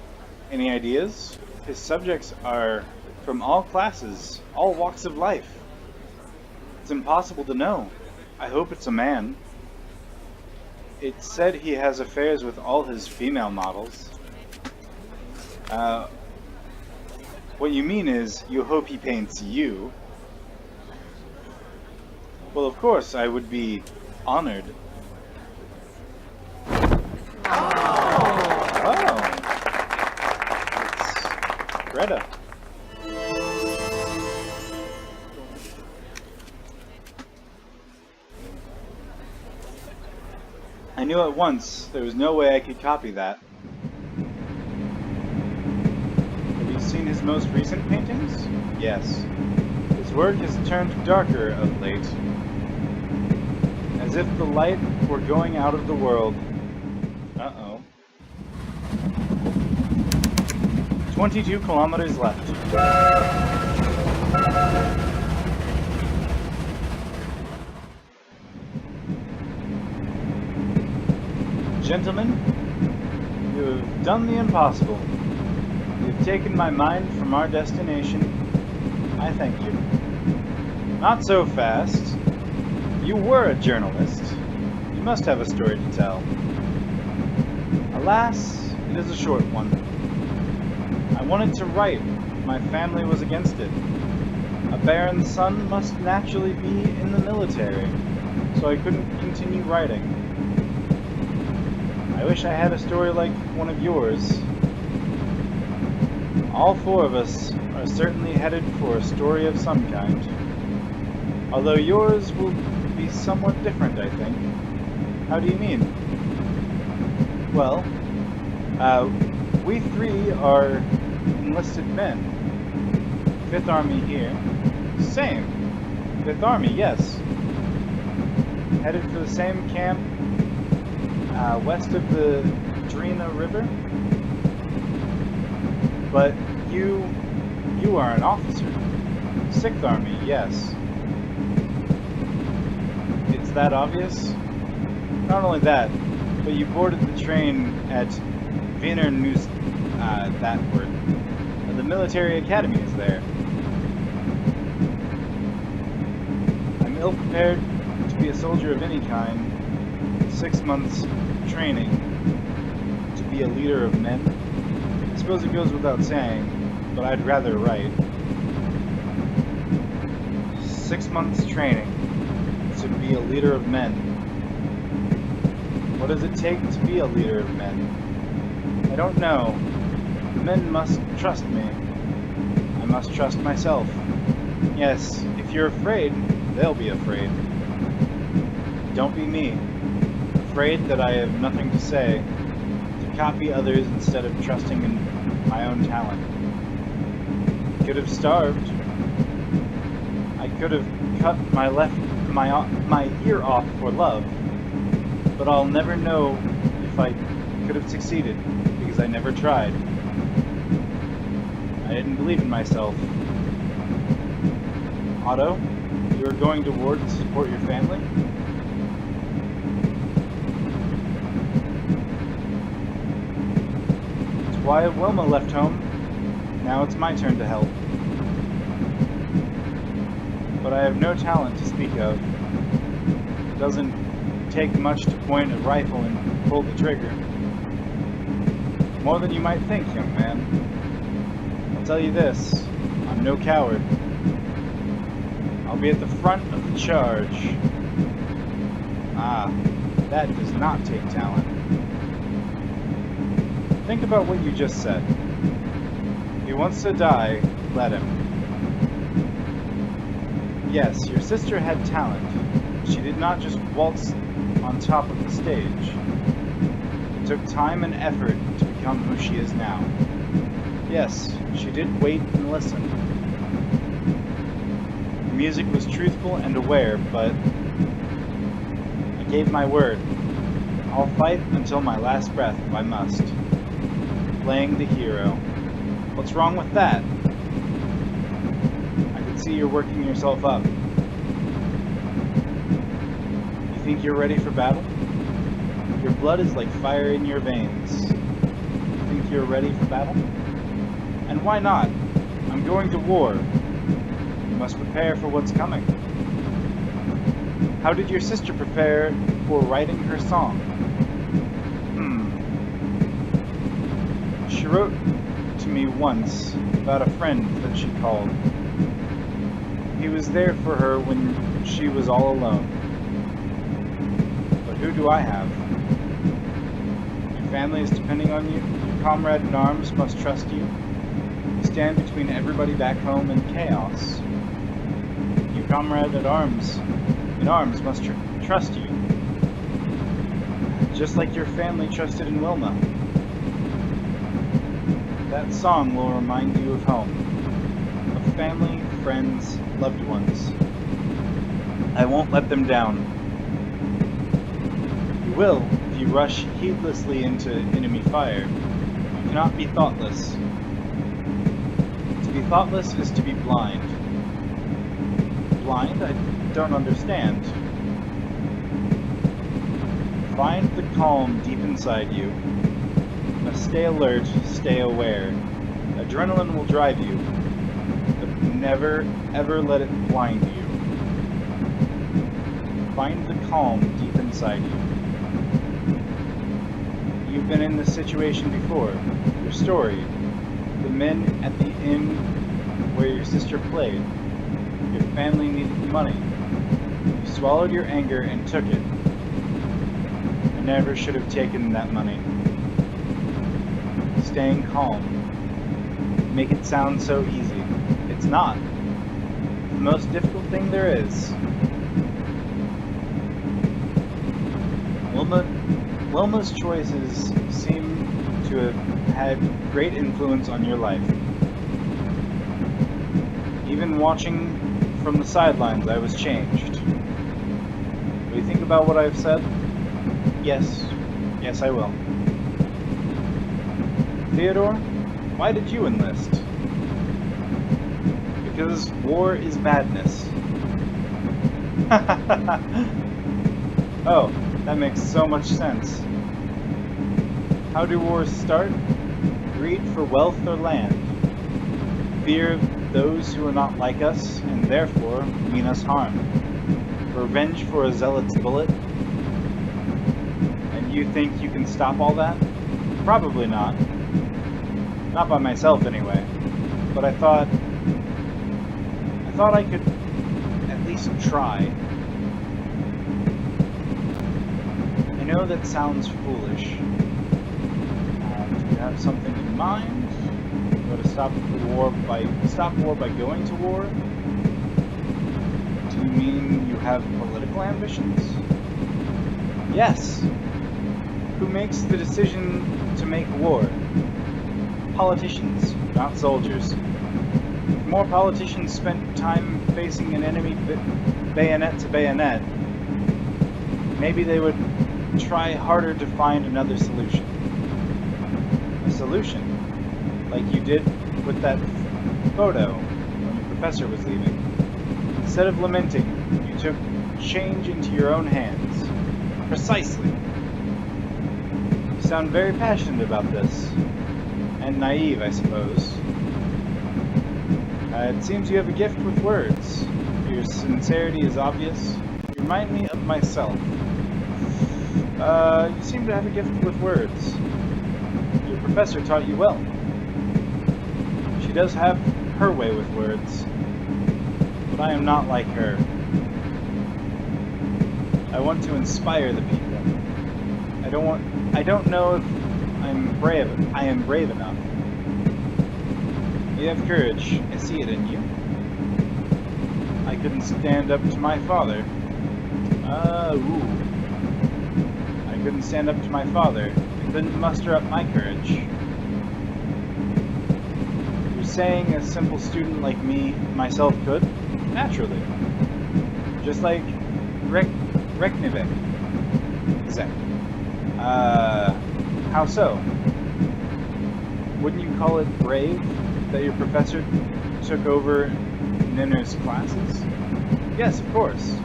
Any ideas? His subjects are from all classes, all walks of life. It's impossible to know. I hope it's a man. It's said he has affairs with all his female models. What you mean is, you hope he paints you. Well, of course, I would be honored. Oh! It's Greta. I knew at once there was no way I could copy that. Have you seen his most recent paintings? Yes. His work has turned darker of late, as if the light were going out of the world. Uh-oh. 22 kilometers left. Gentlemen, you have done the impossible. You have taken my mind from our destination. I thank you. Not so fast. You were a journalist. You must have a story to tell. Alas, it is a short one. I wanted to write. My family was against it. A Baron's son must naturally be in the military, so I couldn't continue writing. I wish I had a story like one of yours. All four of us are certainly headed for a story of some kind. Although yours will be somewhat different, I think. How do you mean? Well, we three are enlisted men. 5th Army here. Same. 5th Army, yes. Headed for the same camp west of the Drina River. But you are an officer. 6th Army, yes. It's that obvious? Not only that, but you boarded the train at Wiener News, that word. The military academy is there. I'm ill-prepared to be a soldier of any kind. 6 months training to be a leader of men. I suppose it goes without saying, but I'd rather write. 6 months training to be a leader of men. What does it take to be a leader of men? I don't know. The men must trust me. I must trust myself. Yes, if you're afraid, they'll be afraid. Don't be me. Afraid that I have nothing to say. To copy others instead of trusting in my own talent. Could have starved. I could have cut my ear off for love. But I'll never know if I could have succeeded, because I never tried. I didn't believe in myself. Otto, you are going to war to support your family? It's why Wilma left home. Now it's my turn to help. But I have no talent to speak of. It doesn't take much to point a rifle and pull the trigger. More than you might think, young man. I'll tell you this, I'm no coward. I'll be at the front of the charge. Ah, that does not take talent. Think about what you just said. If he wants to die, let him. Yes, your sister had talent. She did not just waltz on top of the stage. It took time and effort to become who she is now. Yes, she did wait and listen. The music was truthful and aware, but I gave my word. I'll fight until my last breath if I must. Playing the hero. What's wrong with that? I can see you're working yourself up. You think you're ready for battle? Your blood is like fire in your veins. You think you're ready for battle? And why not? I'm going to war. You must prepare for what's coming. How did your sister prepare for writing her song? She wrote to me once about a friend that she called. He was there for her when she was all alone. But who do I have? Your family is depending on you. Your comrade in arms must trust you. You stand between everybody back home and chaos. Your comrade in arms must trust you. Just like your family trusted in Wilma. That song will remind you of home. Of family, friends, loved ones. I won't let them down. You will if you rush heedlessly into enemy fire. You cannot be thoughtless. To be thoughtless is to be blind. Blind? I don't understand. Find the calm deep inside you. You must stay alert, stay aware. Adrenaline will drive you, but never, ever let it blind you. Find the calm deep inside you. You've been in this situation before. Your story. The men at the inn where your sister played. Your family needed the money. You swallowed your anger and took it. I never should have taken that money. Staying calm. Make it sound so easy. It's not. It's the most difficult thing there is. Wilma's choices seem to have had great influence on your life. Even watching from the sidelines, I was changed. Will you think about what I've said? Yes. Yes, I will. Theodore, why did you enlist? Because war is madness. Oh, that makes so much sense. How do wars start? Greed for wealth or land. Fear of those who are not like us, and therefore mean us harm. Revenge for a zealot's bullet. And you think you can stop all that? Probably not. Not by myself, anyway. But I thought I could at least try. I know that sounds foolish. Do you have something in mind? Go to stop war by going to war? Do you mean you have political ambitions? Yes. Who makes the decision to make war? Politicians, not soldiers. If more politicians spent time facing an enemy bayonet to bayonet, maybe they would try harder to find another solution. A solution? Like you did with that photo when your professor was leaving. Instead of lamenting, you took change into your own hands. Precisely. You sound very passionate about this. And naive, I suppose. It seems you have a gift with words. Your sincerity is obvious. You remind me of myself. You seem to have a gift with words. Your professor taught you well. She does have her way with words. But I am not like her. I want to inspire the people. I don't know if I am brave enough. You have courage. I see it in you. I couldn't stand up to my father. I couldn't stand up to my father. I couldn't muster up my courage. You're saying a simple student like me, myself, could? Naturally. Just like Reknivek. How so? Wouldn't you call it brave that your professor took over Ninner's classes? Yes, of course.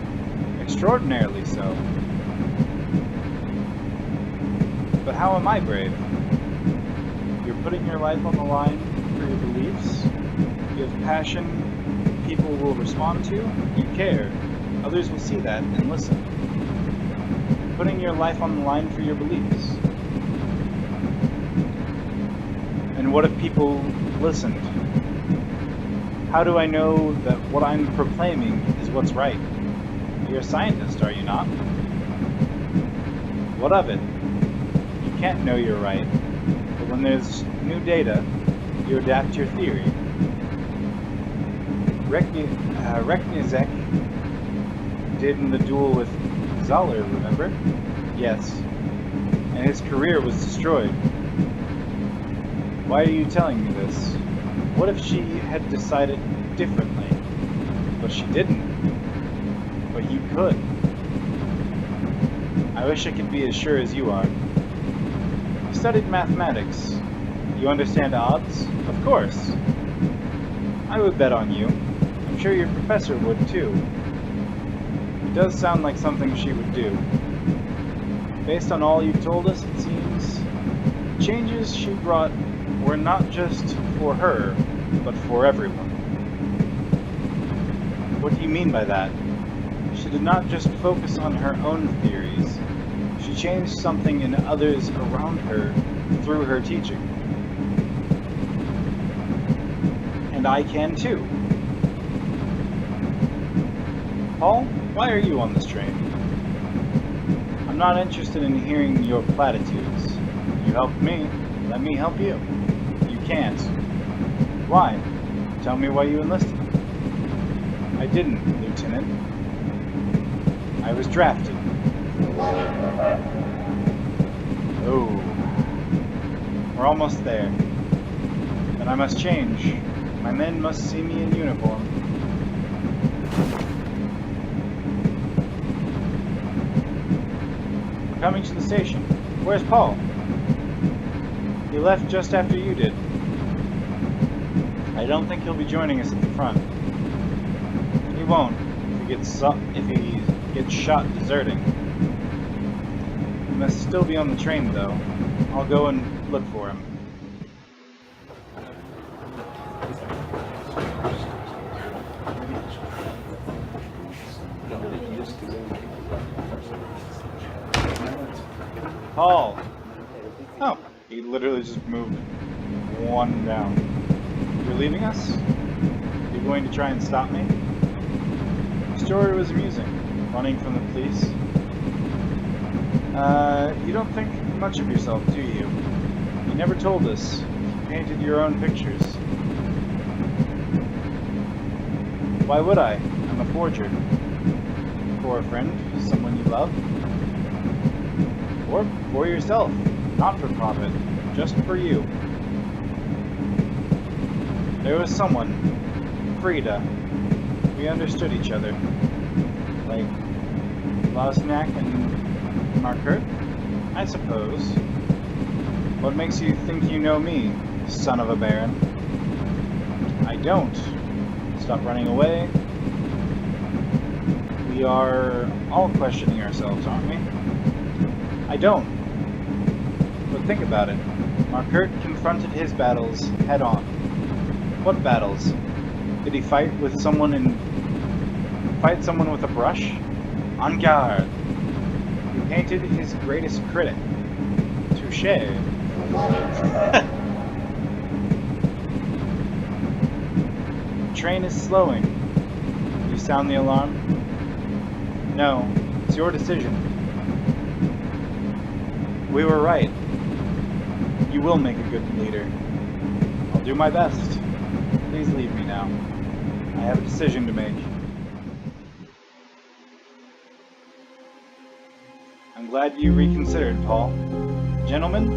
Extraordinarily so. But how am I brave? You're putting your life on the line for your beliefs. You have passion people will respond to. You care. Others will see that and listen. You're putting your life on the line for your beliefs. And what if people listened? How do I know that what I'm proclaiming is what's right? You're a scientist, are you not? What of it? You can't know you're right, but when there's new data, you adapt your theory. Reknizek did in the duel with Zoller, remember? Yes. And his career was destroyed. Why are you telling me this? What if she had decided differently? But she didn't. But you could. I wish I could be as sure as you are. You studied mathematics. You understand odds? Of course. I would bet on you. I'm sure your professor would too. It does sound like something she would do. Based on all you've told us, it seems the changes she brought were not just for her, but for everyone. What do you mean by that? She did not just focus on her own theories. She changed something in others around her through her teaching. And I can too. Paul, why are you on this train? I'm not interested in hearing your platitudes. You helped me, let me help you. You can't. Why? Tell me why you enlisted. I didn't, Lieutenant. I was drafted. Oh. We're almost there. But I must change. My men must see me in uniform. We're coming to the station. Where's Paul? He left just after you did. I don't think he'll be joining us at the front. He won't if he gets shot deserting. He must still be on the train though. I'll go and look for him. Paul! Oh, he literally just moved one down. You're leaving us? You're going to try and stop me? The story was amusing, running from the police. You don't think much of yourself, do you? You never told us. You painted your own pictures. Why would I? I'm a forger. For a friend, someone you love. Or for yourself, not for profit, just for you. There was someone, Frida. We understood each other. Like Losnak and Markert, I suppose. What makes you think you know me, son of a baron? I don't. Stop running away. We are all questioning ourselves, aren't we? I don't. But think about it. Markert confronted his battles head on. What battles? Did he fight someone with a brush? En garde. He painted his greatest critic. Touché. The train is slowing. Do you sound the alarm? No, it's your decision. We were right. You will make a good leader. I'll do my best. Please leave me now. I have a decision to make. I'm glad you reconsidered, Paul. Gentlemen,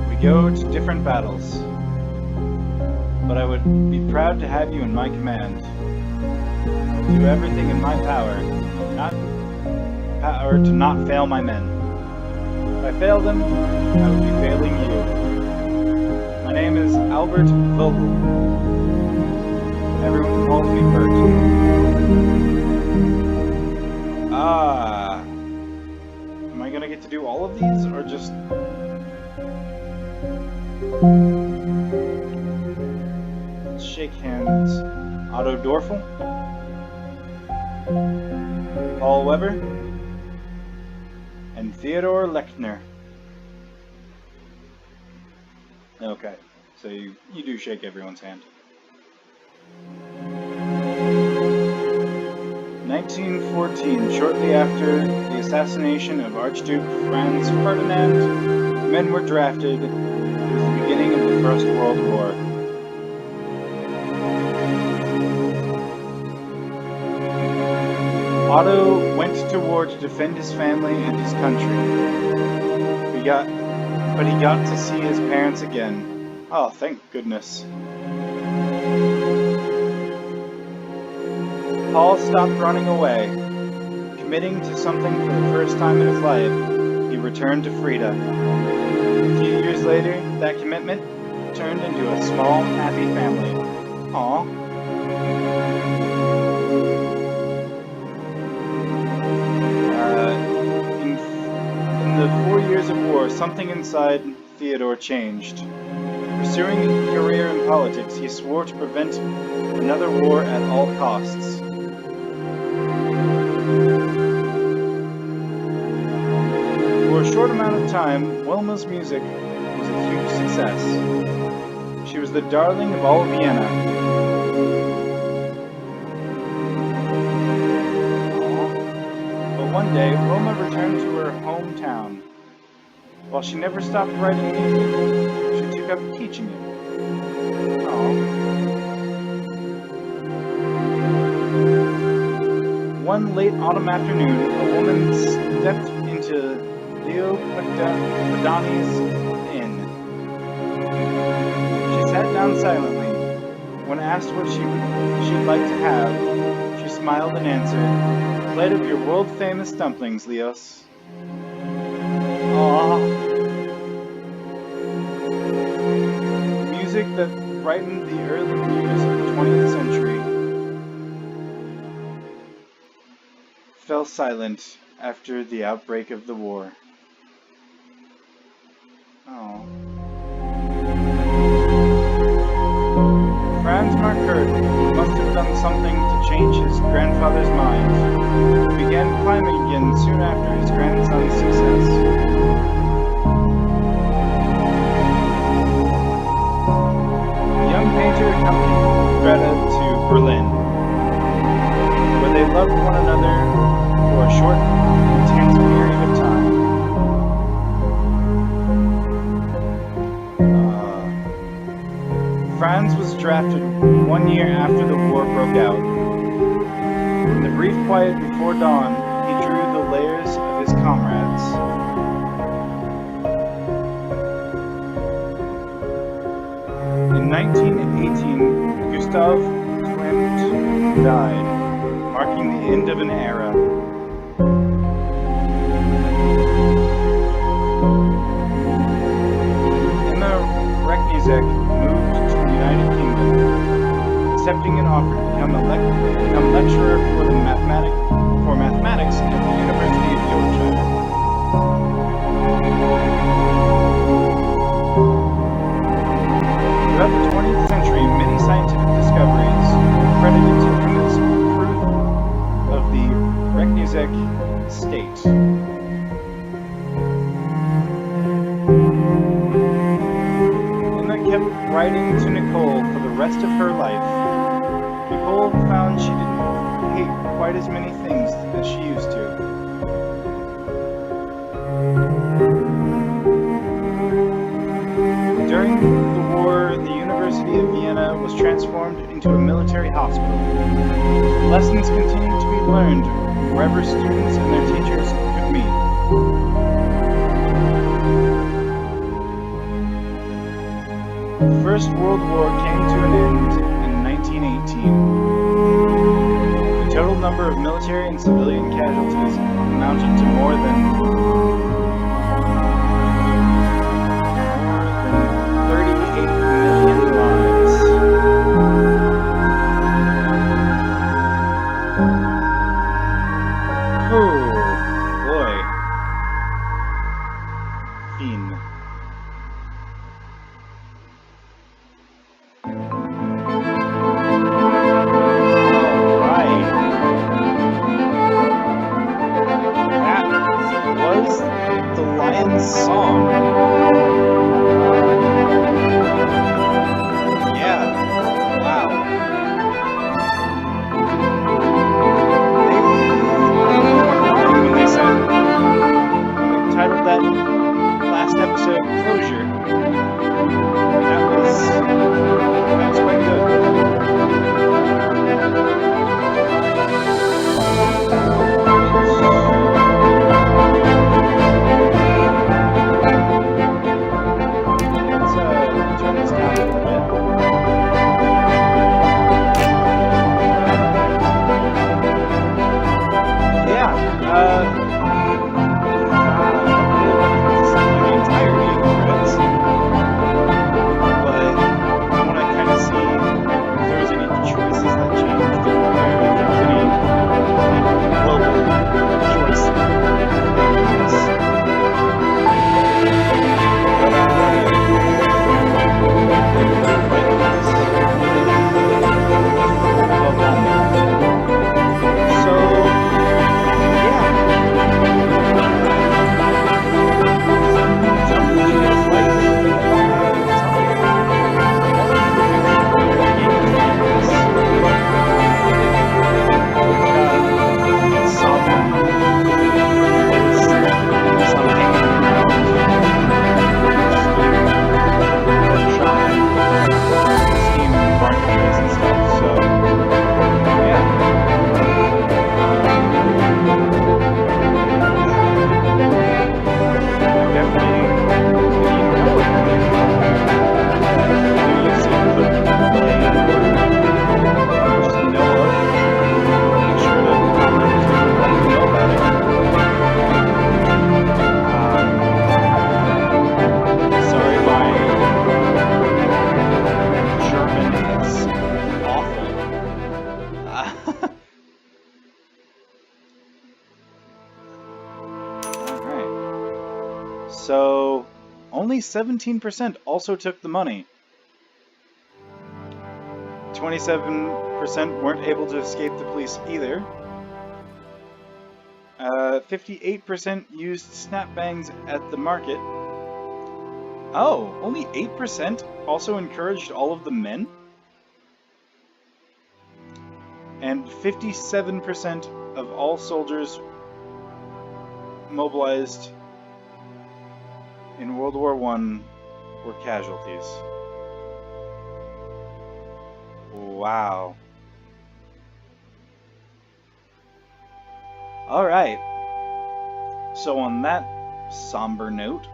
we go to different battles. But I would be proud to have you in my command. I will do everything in my power to not fail my men. If I fail them, I would be failing you. My name is Albert Vogel. Everyone calls me Bert. Am I gonna get to do all of these, or just... Let's shake hands. Otto Dorfel? Paul Weber? And Theodore Lechner. Okay, so you do shake everyone's hand. 1914, shortly after the assassination of Archduke Franz Ferdinand, men were drafted. It was the beginning of the First World War. Otto went to war to defend his family and his country. But he got to see his parents again. Oh, thank goodness. Paul stopped running away. Committing to something for the first time in his life, he returned to Frida. A few years later, that commitment turned into a small, happy family. Aww. In the 4 years of war, something inside Theodore changed. Pursuing a career in politics, he swore to prevent another war at all costs. For a short amount of time, Wilma's music was a huge success. She was the darling of all Vienna, day, Wilma returned to her hometown. While she never stopped writing music, she took up teaching it. Aww. One late autumn afternoon, a woman stepped into Leo Padani's inn. She sat down silently. When asked what she'd like to have, she smiled and answered, "A plate of your world-famous dumplings, Leos." Aww. Music that brightened the early years of the 20th century fell silent after the outbreak of the war. Oh. Franz Markert must have done something to change his grandfather's mind. He began climbing again soon after his grandson's success. The young painter accompanied Greta to Berlin, where they loved one another for a short, intense period of time. Franz was drafted 1 year after the war broke out. In the brief quiet before dawn, he drew the layers of his comrades. In 1918, Gustav Klimt died, marking the end of an era. Emma Reknizek moved to the United Kingdom, accepting an offer to become lecturer for mathematics at the University of Yorkshire. Throughout the 20th century, many scientific discoveries are credited to Emma's proof of the Reknizek state. Emma kept writing to Nicole for the rest of her life. Nicole found she didn't hate quite as many things as she used to. During the war, the University of Vienna was transformed into a military hospital. Lessons continued to be learned wherever students and their teachers could meet. The First World War came to an end in 1918. The total number of military and civilian casualties amounted to more than 38 million lives. Oh, boy. Fiend. only 17% also took the money. 27% weren't able to escape the police either. 58% used snapbangs at the market. Oh, only 8% also encouraged all of the men? And 57% of all soldiers mobilized in World War I were casualties. Wow. Alright. So on that somber note,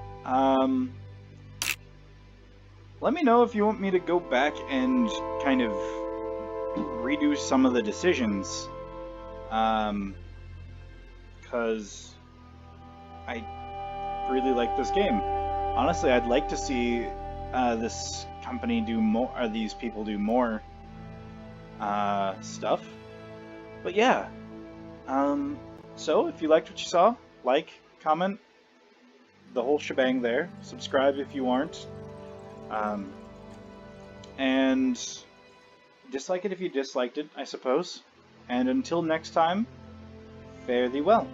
let me know if you want me to go back and kind of redo some of the decisions. Because I really like this game. Honestly, I'd like to see this company do more, or these people do more stuff. But yeah. So if you liked what you saw, like, comment, the whole shebang there. Subscribe if you aren't. And dislike it if you disliked it, I suppose. And until next time, fare thee well.